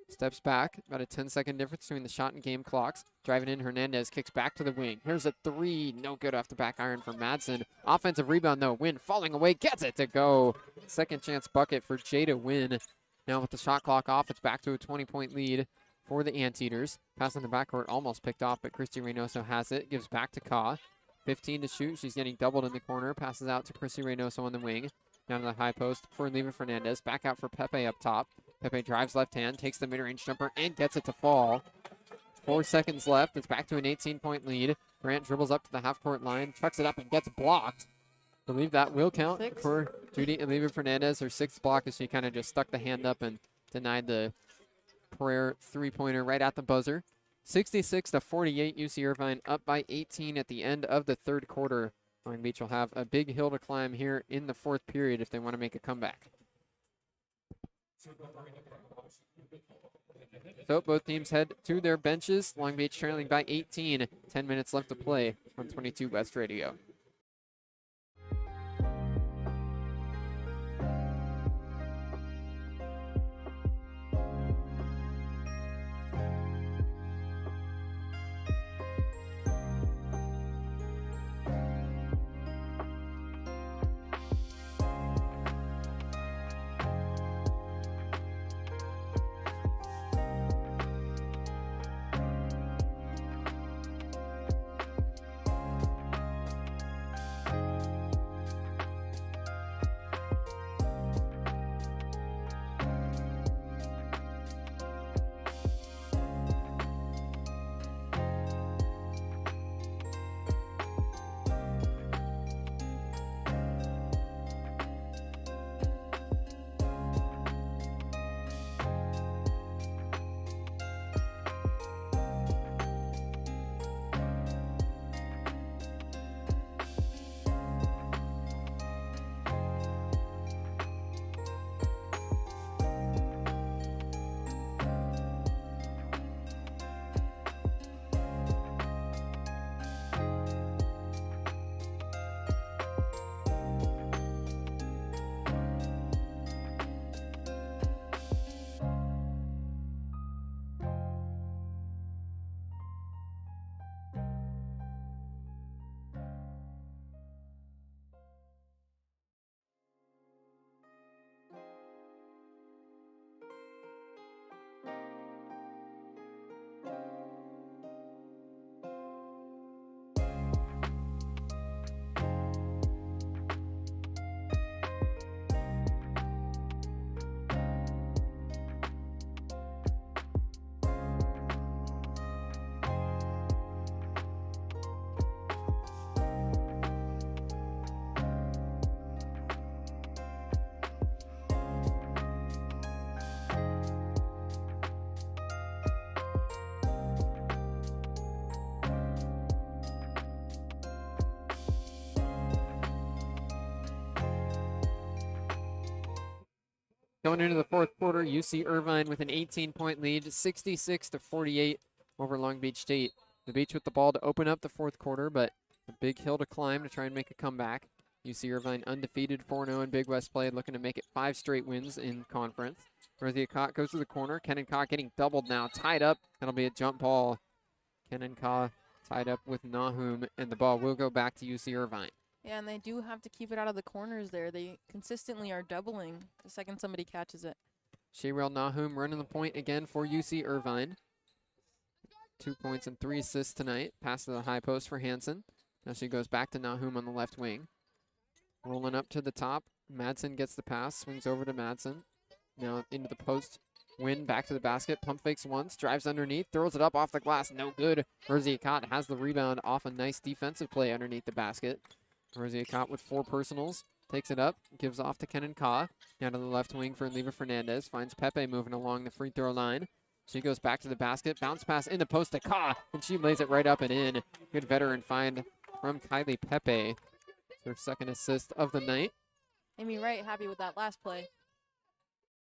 Steps back, about a 10-second difference between the shot and game clocks. Driving in, Hernandez kicks back to the wing. Here's a 3, no good off the back iron for Madsen. Offensive rebound, though. Wynn falling away, gets it to go. Second chance bucket for Jada Wynn. Now with the shot clock off, it's back to a 20-point lead for the Anteaters. Pass in the backcourt, almost picked off, but Christy Reynoso has it. Gives back to Kaw. 15 to shoot. She's getting doubled in the corner. Passes out to Christy Reynoso on the wing. Down to the high post for Leva Fernandez. Back out for Pepe up top. Pepe drives left hand, takes the mid-range jumper, and gets it to fall. 4 seconds left. It's back to an 18-point lead. Grant dribbles up to the half-court line, chucks it up, and gets blocked. I believe that will count for Judy and Leva Fernandez. Her 6th block as she kind of just stuck the hand up and denied the prayer 3-pointer right at the buzzer. 66-48, UC Irvine up by 18 at the end of the third quarter. Long Beach will have a big hill to climb here in the fourth period if they want to make a comeback. So both teams head to their benches. Long Beach trailing by 18. 10 minutes left to play on 22 West Radio. Going into the fourth quarter, UC Irvine with an 18-point lead, 66-48 over Long Beach State. The Beach with the ball to open up the fourth quarter, but a big hill to climb to try and make a comeback. UC Irvine undefeated 4-0 in Big West play, looking to make it 5 straight wins in conference. Rosie Akot goes to the corner. Kenan Ka getting doubled now, tied up. That'll be a jump ball. Kenan Ka tied up with Nahum, and the ball will go back to UC Irvine. Yeah, and they do have to keep it out of the corners there. They consistently are doubling the second somebody catches it. Shayrel Nahum running the point again for UC Irvine. 2 points and 3 assists tonight. Pass to the high post for Hansen. Now she goes back to Nahum on the left wing. Rolling up to the top. Madsen gets the pass, swings over to Madsen. Now into the post. Win back to the basket. Pump fakes once, drives underneath, throws it up off the glass. No good. Rosie Akot has the rebound off a nice defensive play underneath the basket. Rosie Akot with 4 personals. Takes it up, gives off to Kenan Ka. Down to the left wing for Leva Fernandez. Finds Pepe moving along the free throw line. She goes back to the basket. Bounce pass in the post to Ka, and she lays it right up and in. Good veteran find from Kylie Pepe. Her second assist of the night. Amy Wright happy with that last play.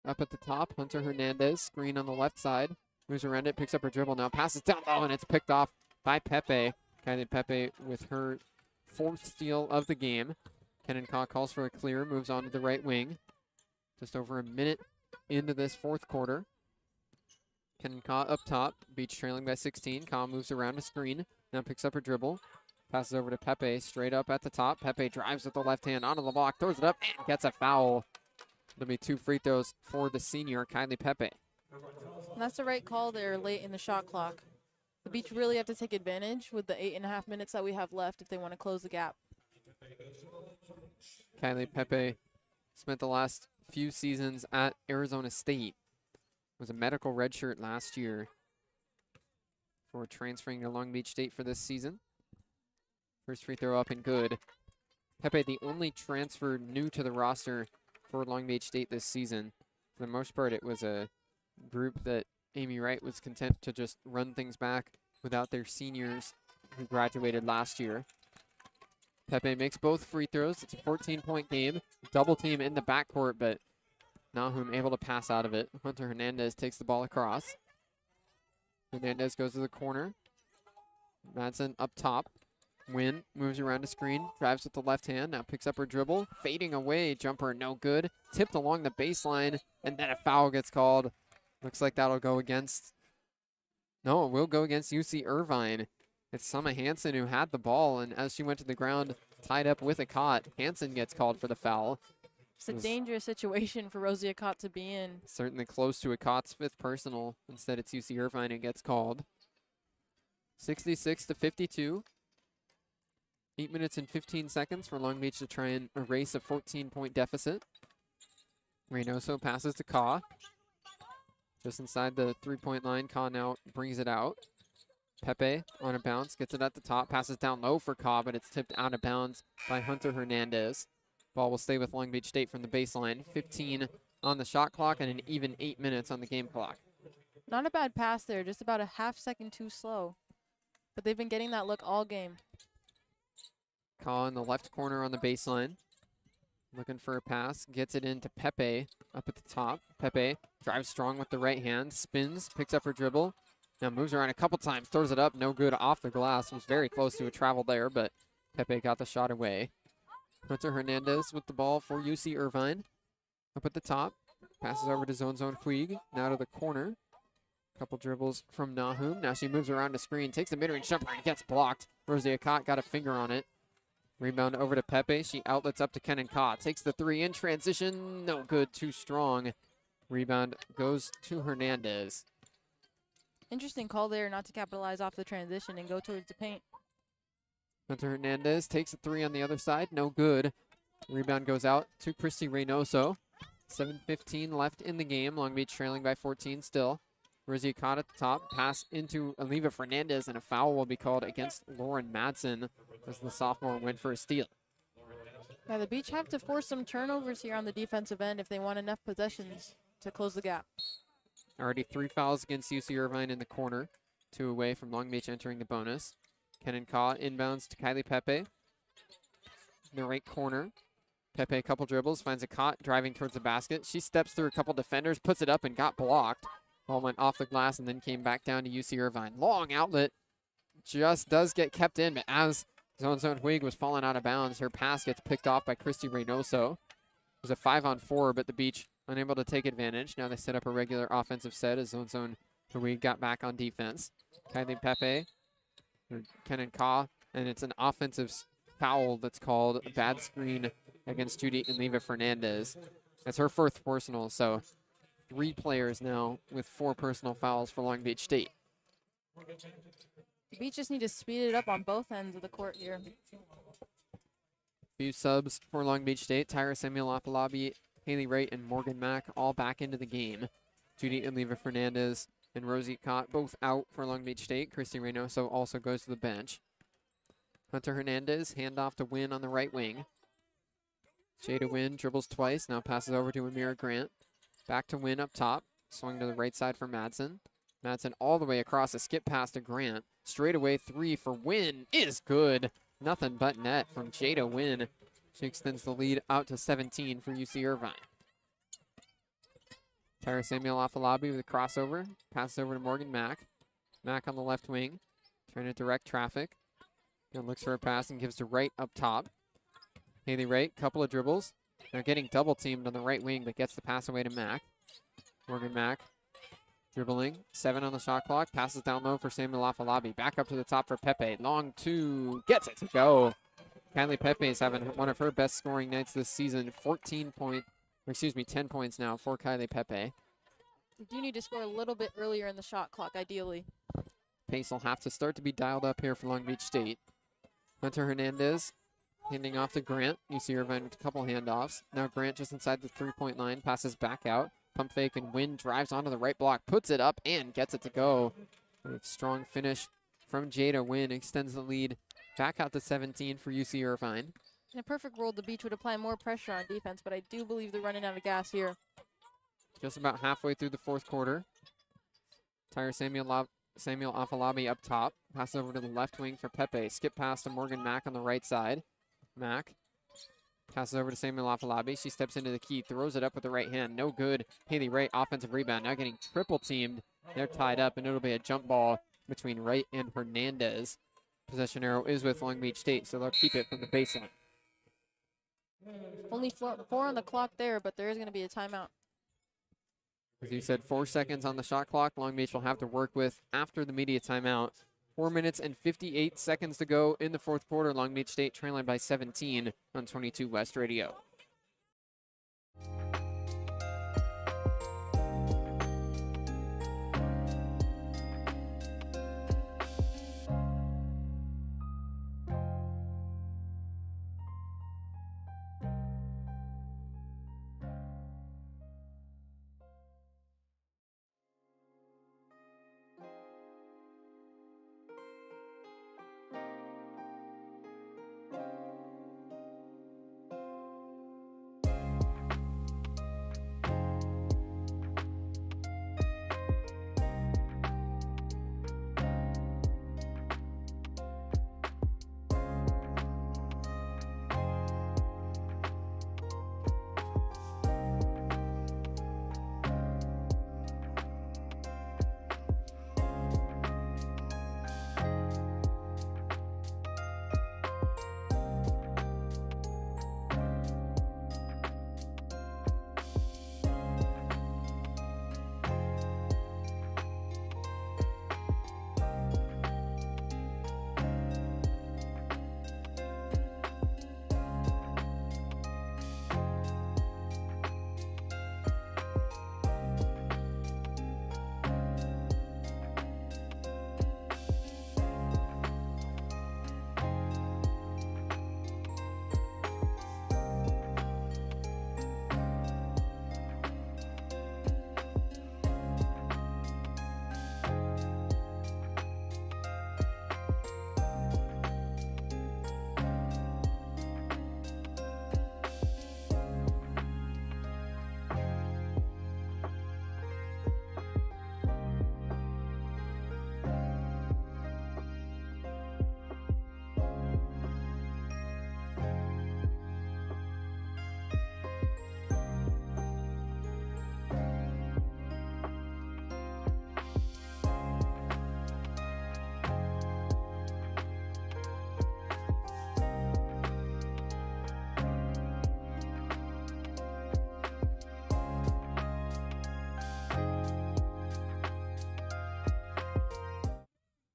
Up at the top, Hunter Hernandez, screen on the left side. Moves around it, picks up her dribble now, passes down low, and it's picked off by Pepe. Kylie Pepe with her 4th steal of the game. Kenan Ka calls for a clear, moves on to the right wing. Just over a minute into this fourth quarter. Kenan Ka up top, Beach trailing by 16. Ka moves around a screen, now picks up her dribble. Passes over to Pepe, straight up at the top. Pepe drives with the left hand onto the block, throws it up, and gets a foul. There'll be 2 free throws for the senior, Kylie Pepe. And that's the right call there late in the shot clock. The Beach really have to take advantage with the 8.5 minutes that we have left if they want to close the gap. Kylie Pepe spent the last few seasons at Arizona State. Was a medical redshirt last year before transferring to Long Beach State for this season. First free throw up and good. Pepe, the only transfer new to the roster for Long Beach State this season. For the most part, it was a group that Amy Wright was content to just run things back without their seniors who graduated last year. Pepe makes both free throws. It's a 14-point game. Double team in the backcourt, but Nahum able to pass out of it. Hunter Hernandez takes the ball across. Hernandez goes to the corner. Madsen up top. Win moves around the screen, drives with the left hand, now picks up her dribble, fading away, jumper no good, tipped along the baseline, and then a foul gets called. Looks like that'll go against, no, it will go against UC Irvine. It's Summa Hansen who had the ball, and as she went to the ground, tied up with Akot, Hansen gets called for the foul. It's a dangerous situation for Rosie Akot to be in. Certainly close to Akot's 5th personal. Instead, it's UC Irvine who gets called. 66-52. 8 minutes and 15 seconds for Long Beach to try and erase a 14-point deficit. Reynoso passes to Ka. Just inside the 3-point line, Ka now brings it out. Pepe on a bounce, gets it at the top, passes down low for Ka, but it's tipped out of bounds by Hunter Hernandez. Ball will stay with Long Beach State from the baseline. 15 on the shot clock and an even 8 minutes on the game clock. Not a bad pass there, just about a half second too slow. But they've been getting that look all game. Ka in the left corner on the baseline. Looking for a pass. Gets it into Pepe up at the top. Pepe drives strong with the right hand. Spins. Picks up her dribble. Now moves around a couple times. Throws it up. No good off the glass. Was very close to a travel there, but Pepe got the shot away. Hunter Hernandez with the ball for UC Irvine. Up at the top. Passes over to Zone Puig. Now to the corner. Couple dribbles from Nahum. Now she moves around the screen. Takes the mid-range jumper and gets blocked. Rosie Akot got a finger on it. Rebound over to Pepe. She outlets up to Kenan Ka. Takes the 3 in transition. No good. Too strong. Rebound goes to Hernandez. Interesting call there not to capitalize off the transition and go towards the paint. Hunter Hernandez takes a 3 on the other side. No good. Rebound goes out to Christy Reynoso. 7:15 left in the game. Long Beach trailing by 14 still. Rosie Akot at the top. Pass into Leva Fernandez, and a foul will be called against Lauren Madsen as the sophomore went for a steal. Yeah, the Beach have to force some turnovers here on the defensive end if they want enough possessions to close the gap. Already 3 fouls against UC Irvine in the corner. 2 away from Long Beach entering the bonus. Kenan Ka inbounds to Kylie Pepe. In the right corner. Pepe, a couple dribbles, finds a caught, driving towards the basket. She steps through a couple defenders, puts it up and got blocked. Ball went off the glass and then came back down to UC Irvine. Long outlet, just does get kept in, but as Zone Huig was falling out of bounds, her pass gets picked off by Christy Reynoso. It was a 5-on-4, but the Beach unable to take advantage. Now they set up a regular offensive set as Zone Huig got back on defense. Kylie Pepe, Kenan Ka, and it's an offensive foul that's called a bad screen against Judy and Leva Fernandez. That's her fourth personal, so 3 players now with 4 personal fouls for Long Beach State. The Beach just need to speed it up on both ends of the court here. Few subs for Long Beach State. Tyra Samuel-Afalabi, Haley Wright, and Morgan Mack all back into the game. Judy and Leva Fernandez and Rosie Cott both out for Long Beach State. Christy Reynoso also goes to the bench. Hunter Hernandez, handoff to Wynn on the right wing. Jada Wynn dribbles twice, now passes over to Amira Grant. Back to Wynn up top. Swung to the right side for Madsen. Madsen all the way across, a skip pass to Grant. Straight away 3 for Wynn is good. Nothing but net from Jada Wynn. She extends the lead out to 17 for UC Irvine. Tyra Samuel-Afalabi with a crossover. Passes over to Morgan Mack. Mack on the left wing. Trying to direct traffic. And looks for a pass and gives to Wright up top. Haley Wright, couple of dribbles. They're getting double teamed on the right wing, but gets the pass away to Mack. Morgan Mack dribbling. 7 on the shot clock. Passes down low for Samuel-Afalabi. Back up to the top for Pepe. Long 2. Gets it to go. Kylie Pepe is having one of her best scoring nights this season. 10 points now for Kylie Pepe. You do need to score a little bit earlier in the shot clock, ideally. Pace will have to start to be dialed up here for Long Beach State. Hunter Hernandez handing off to Grant. UC Irvine with a couple handoffs. Now Grant just inside the 3-point line. Passes back out. Pump fake and Wynn drives onto the right block. Puts it up and gets it to go. A strong finish from Jada Wynn. Extends the lead back out to 17 for UC Irvine. In a perfect world, the Beach would apply more pressure on defense, but I do believe they're running out of gas here. Just about halfway through the fourth quarter. Tyra Samuel-Afalabi up top. Pass over to the left wing for Pepe. Skip pass to Morgan Mack on the right side. Mack passes over to Samuel-Afalabi. She steps into the key, throws it up with the right hand. No good. Haley Wright, offensive rebound. Now getting triple teamed. They're tied up, and it'll be a jump ball between Wright and Hernandez. Possession arrow is with Long Beach State, so they'll keep it from the baseline. Only 4 on the clock there, but there is going to be a timeout. As you said, 4 seconds on the shot clock. Long Beach will have to work with after the media timeout. 4 minutes and 58 seconds to go in the fourth quarter. Long Beach State trailing by 17 on 22 West Radio.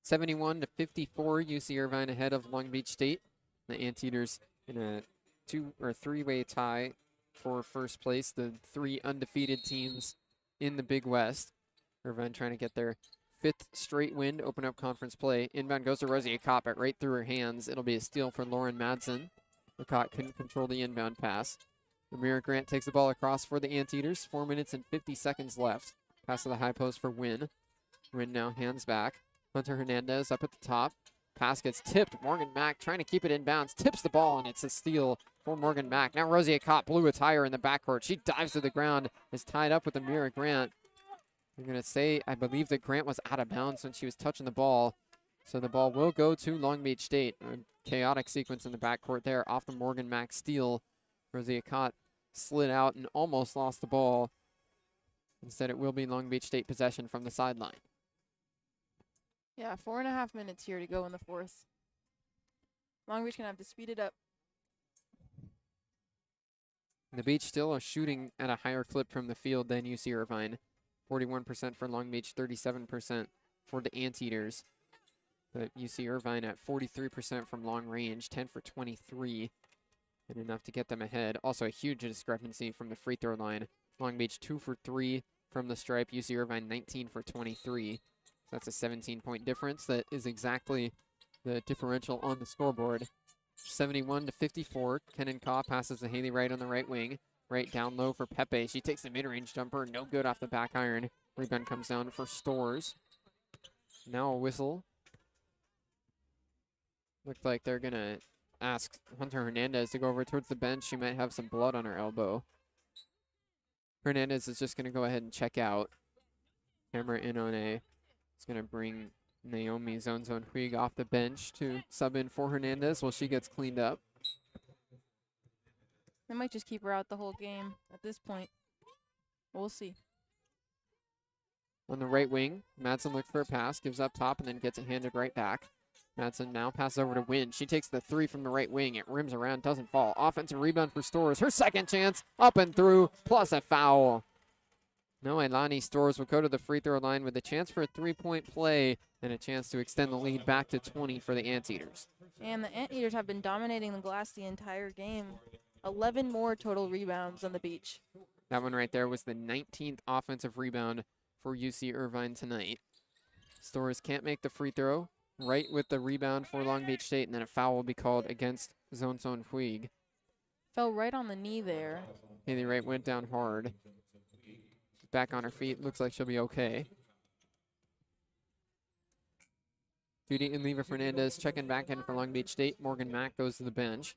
71-54, UC Irvine ahead of Long Beach State. The Anteaters in a 2 or 3-way tie for first place. The 3 undefeated teams in the Big West. Irvine trying to get their 5th straight win, open up conference play. Inbound goes to Rosie Akop, but right through her hands. It'll be a steal for Lauren Madsen. Akop couldn't control the inbound pass. Amira Grant takes the ball across for the Anteaters. 4 minutes and 50 seconds left. Pass to the high post for Wynn. Wynn now hands back. Hunter Hernandez up at the top. Pass gets tipped. Morgan Mack trying to keep it in bounds. Tips the ball, and it's a steal for Morgan Mack. Now Rosie Akop blew a tire in the backcourt. She dives to the ground, is tied up with Amira Grant. I'm going to say, I believe that Grant was out of bounds when she was touching the ball. So the ball will go to Long Beach State. A chaotic sequence in the backcourt there off the Morgan Mack steal. Rosie Akop slid out and almost lost the ball. Instead, it will be Long Beach State possession from the sideline. Yeah, 4.5 minutes here to go in the fourth. Long Beach gonna have to speed it up. The Beach still are shooting at a higher clip from the field than UC Irvine. 41% for Long Beach, 37% for the Anteaters. But UC Irvine at 43% from long range, 10 for 23, and enough to get them ahead. Also a huge discrepancy from the free throw line. Long Beach 2 for 3 from the stripe. UC Irvine 19 for 23. So that's a 17-point difference. That is exactly the differential on the scoreboard. 71-54. Kenan Kaw passes to Haley Wright on the right wing. Right down low for Pepe. She takes the mid-range jumper. No good off the back iron. Rebound comes down for Stores. Now a whistle. Looks like they're going to ask Hunter Hernandez to go over towards the bench. She might have some blood on her elbow. Hernandez is just going to go ahead and check out. Camera in on A. It's going to bring Naomi Zonzon Huig off the bench to sub in for Hernandez while she gets cleaned up. They might just keep her out the whole game at this point. We'll see. On the right wing, Madsen looks for a pass, gives up top, and then gets it handed right back. Madsen now passes over to Wynn. She takes the 3 from the right wing. It rims around, doesn't fall. Offensive rebound for Stores. Her second chance, up and through, plus a foul. No, Ailani Stores will go to the free throw line with a chance for a 3-point play and a chance to extend the lead back to 20 for the Anteaters. And the Anteaters have been dominating the glass the entire game. 11 more total rebounds on the Beach. That one right there was the 19th offensive rebound for UC Irvine tonight. Stores can't make the free throw. Right with the rebound for Long Beach State, and then a foul will be called against Zonzon Huig. Fell right on the knee there. Haley Wright went down hard. She's back on her feet. Looks like she'll be okay. Judy and Leva Fernandez checking back in for Long Beach State. Morgan Mack goes to the bench.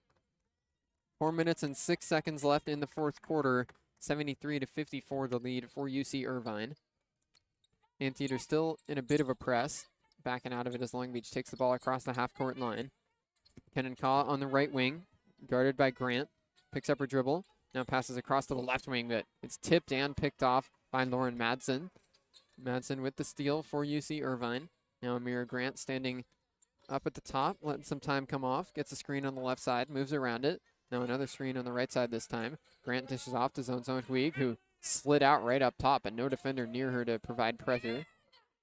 4 minutes and 6 seconds left in the fourth quarter. 73-54 the lead for UC Irvine. Anteater still in a bit of a press. Backing out of it as Long Beach takes the ball across the half-court line. Kenan Kaw on the right wing, guarded by Grant. Picks up her dribble. Now passes across to the left wing, but it's tipped and picked off by Lauren Madsen. Madsen with the steal for UC Irvine. Now Amira Grant standing up at the top, letting some time come off. Gets a screen on the left side, moves around it. Now another screen on the right side this time. Grant dishes off to Zonzon Huig, who slid out right up top, but no defender near her to provide pressure.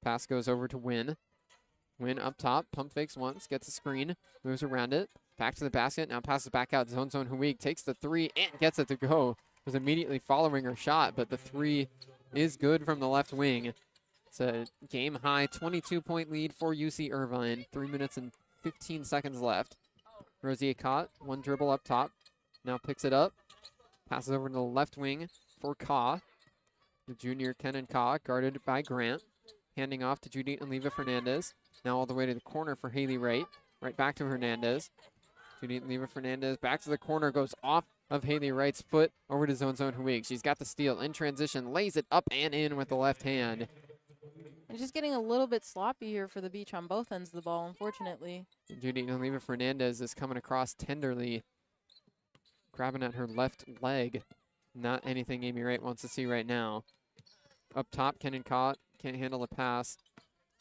Pass goes over to Wynn. Wynn up top, pump fakes once, gets a screen, moves around it, back to the basket, now passes back out. Zonzon Huig takes the 3 and gets it to go. Was immediately following her shot, but the 3 is good from the left wing. It's a game-high 22-point lead for UC Irvine. 3 minutes and 15 seconds left. Rosie Akot, one dribble up top, now picks it up, passes over to the left wing for Kaw. The junior Kenan Kaw, guarded by Grant, handing off to Judith and Leva Fernandez. Now all the way to the corner for Haley Wright. Right back to Hernandez. Judith and Leva Fernandez back to the corner, goes off of Haley Wright's foot over to Zonzon Huig. She's got the steal in transition, lays it up and in with the left hand. It's just getting a little bit sloppy here for the Beach on both ends of the ball, unfortunately. Judith and Leva Fernandez is coming across tenderly, grabbing at her left leg. Not anything Amy Wright wants to see right now. Up top, Kenan Kaw can't handle the pass.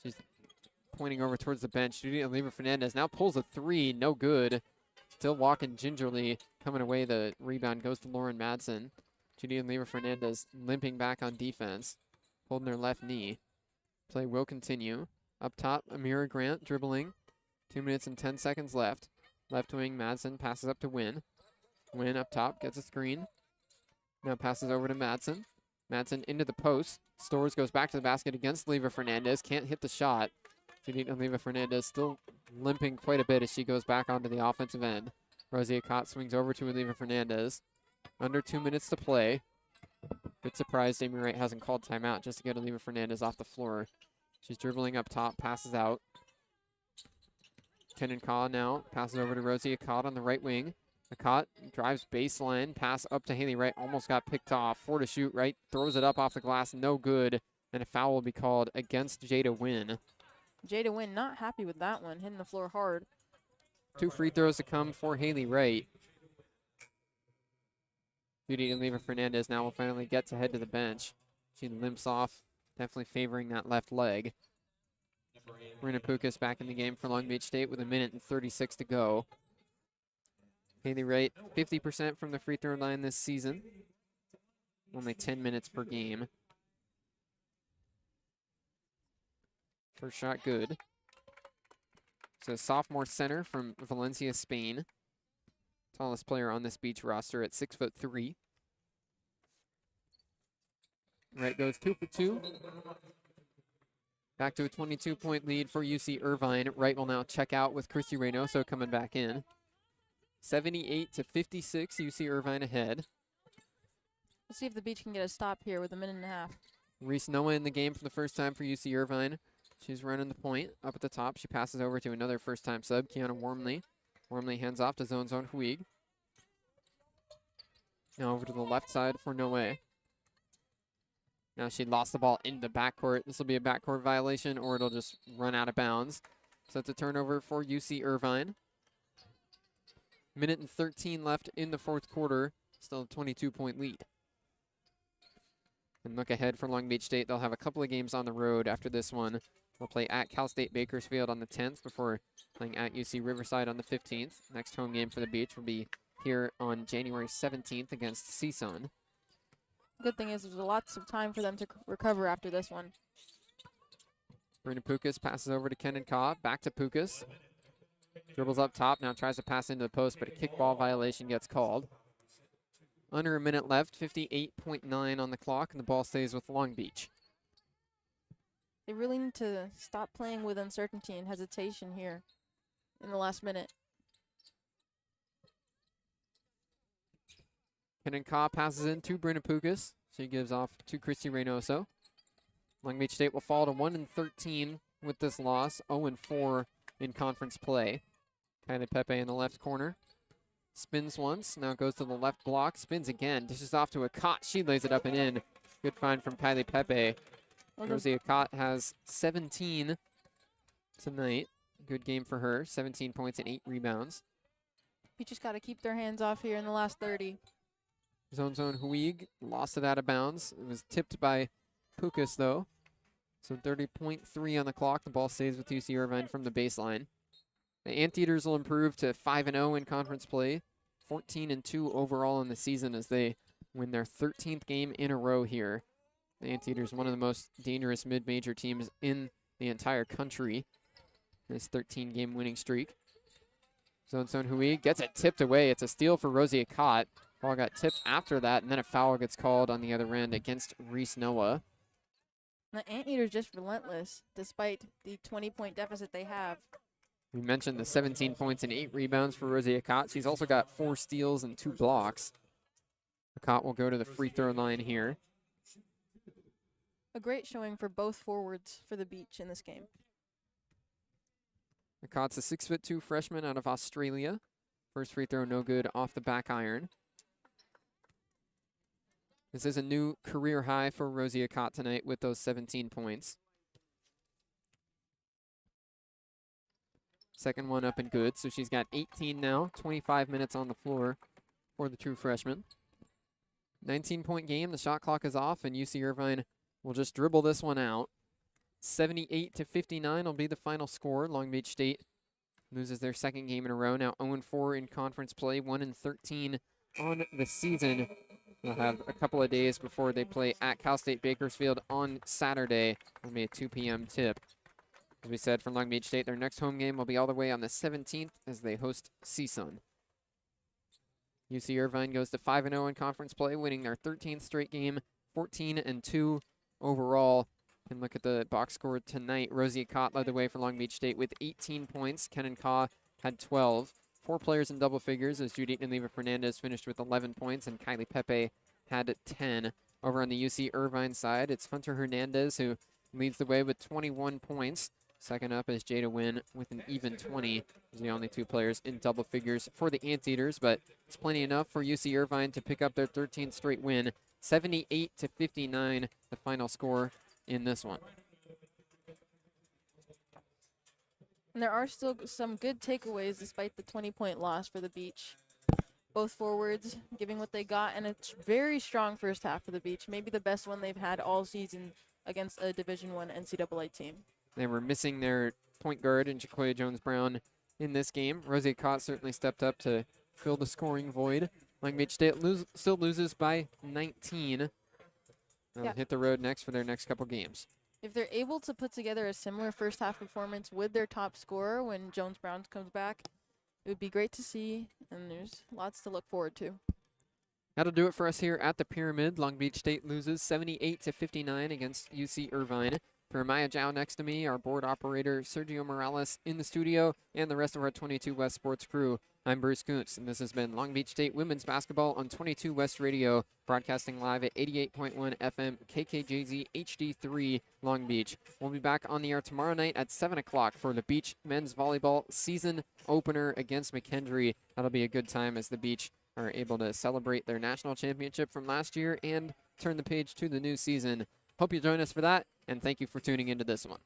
She's pointing over towards the bench. Judy and Leva Fernandez now pulls a 3, no good. Still walking gingerly, coming away. The rebound goes to Lauren Madsen. Judy and Leva Fernandez limping back on defense, holding her left knee. Play will continue. Up top, Amira Grant dribbling. 2 minutes and 10 seconds left. Left wing, Madsen passes up to Wynn. Wynn up top, gets a screen. Now passes over to Madsen. Madsen into the post. Stores goes back to the basket against Leva Fernandez. Can't hit the shot. Leva Fernandez still limping quite a bit as she goes back onto the offensive end. Rosie Akot swings over to Leva Fernandez. Under 2 minutes to play. Bit surprised Amy Wright hasn't called timeout just to get Leva Fernandez off the floor. She's dribbling up top, passes out. Kenan Kaw now passes over to Rosie Akot on the right wing. Akot drives baseline, pass up to Haley Wright, almost got picked off. 4 to shoot, Wright throws it up off the glass, no good, and a foul will be called against Jada Wynn. Jada Wynn not happy with that one, hitting the floor hard. 2 free throws to come for Haley Wright. Judy and Leva Fernandez now will finally get to head to the bench. She limps off, definitely favoring that left leg. Marina Pukas back in the game for Long Beach State with 1 minute and 36 to go. Haley Wright, 50% from the free throw line this season. Only 10 minutes per game. First shot good. So sophomore center from Valencia, Spain. Tallest player on this Beach roster at 6'3". Wright goes 2 for 2. Back to a 22-point lead for UC Irvine. Wright will now check out with Christy Reynoso coming back in. 78 to 56, UC Irvine ahead. Let's see if the Beach can get a stop here with 1.5 minutes. Reese Noah in the game for the first time for UC Irvine. She's running the point up at the top. She passes over to another first-time sub, Kiana Wormley. Wormley hands off to Zone Huig. Now over to the left side for Noe. Now she lost the ball in the backcourt. This will be a backcourt violation or it'll just run out of bounds. So it's a turnover for UC Irvine. 1 minute and 13 left in the fourth quarter. Still a 22-point lead. And look ahead for Long Beach State. They'll have a couple of games on the road after this one. They'll play at Cal State Bakersfield on the 10th before playing at UC Riverside on the 15th. Next home game for the Beach will be here on January 17th against CSUN. Good thing is there's lots of time for them to recover after this one. Marina Pukas passes over to Kenan Kaw. Back to Pukas. Dribbles up top. Now tries to pass into the post, but a kickball violation gets called. Under a minute left, 58.9 on the clock, and the ball stays with Long Beach. They really need to stop playing with uncertainty and hesitation here in the last minute. Kenan Kaw passes in to Brina Pukas. She gives off to Christy Reynoso. Long Beach State will fall to 1-13 with this loss, 0-4 in conference play. Kylie Pepe in the left corner. Spins once, now goes to the left block, spins again, dishes off to Akot. She lays it up and in. Good find from Kylie Pepe. Rosie Akot has 17 tonight. Good game for her, 17 points and 8 rebounds. You just got to keep their hands off here in the last 30. Zone Huig lost it out of bounds. It was tipped by Pukas, though. So 30.3 on the clock. The ball stays with UC Irvine from the baseline. The Anteaters will improve to 5-0 in conference play, 14-2 overall in the season as they win their 13th game in a row here. The Anteaters, one of the most dangerous mid-major teams in the entire country. This 13-game winning streak. Zone Huig gets it tipped away. It's a steal for Rosie Akot. Ball got tipped after that, and then a foul gets called on the other end against Reese Noah. The Anteaters just relentless, despite the 20-point deficit they have. We mentioned the 17 points and 8 rebounds for Rosie Akot. She's also got 4 steals and 2 blocks. Akot will go to the free throw line here. A great showing for both forwards for the Beach in this game. Akot's a 6'2" freshman out of Australia. First free throw no good off the back iron. This is a new career high for Rosie Akot tonight with those 17 points. Second one up and good, so she's got 18 now, 25 minutes on the floor for the true freshman. 19-point game, the shot clock is off, and UC Irvine will just dribble this one out. 78-59 will be the final score. Long Beach State loses their second game in a row, now 0-4 in conference play, 1-13 on the season. They'll have a couple of days before they play at Cal State Bakersfield on Saturday. It'll be a 2 p.m. tip. As we said, from Long Beach State, their next home game will be all the way on the 17th as they host CSUN. UC Irvine goes to 5-0 in conference play, winning their 13th straight game, 14-2 overall. And look at the box score tonight. Rosie Cott led the way for Long Beach State with 18 points. Kenan Kaw had 12. 4 players in double figures as Judith Naliva Fernandez finished with 11 points and Kylie Pepe had 10. Over on the UC Irvine side, it's Hunter Hernandez who leads the way with 21 points. Second up is Jada Wynn with an even 20. Those are the only 2 players in double figures for the Anteaters, but it's plenty enough for UC Irvine to pick up their 13th straight win. 78-59, the final score in this one. And there are still some good takeaways despite the 20-point loss for the Beach. Both forwards giving what they got, and it's very strong first half for the Beach. Maybe the best one they've had all season against a Division I NCAA team. They were missing their point guard in Jacoya Jones-Brown in this game. Rosie Cott certainly stepped up to fill the scoring void. Long Beach State still loses by 19. They'll hit the road next for their next couple games. If they're able to put together a similar first half performance with their top scorer when Jones-Brown comes back, it would be great to see, and there's lots to look forward to. That'll do it for us here at the Pyramid. Long Beach State loses 78-59 against UC Irvine. For Amaya Jiao next to me, our board operator Sergio Morales in the studio, and the rest of our 22 West Sports crew, I'm Bruce Kuntz, and this has been Long Beach State Women's Basketball on 22 West Radio, broadcasting live at 88.1 FM KKJZ HD3 Long Beach. We'll be back on the air tomorrow night at 7 o'clock for the Beach men's volleyball season opener against McKendree. That'll be a good time as the Beach are able to celebrate their national championship from last year and turn the page to the new season. Hope you join us for that, and thank you for tuning into this one.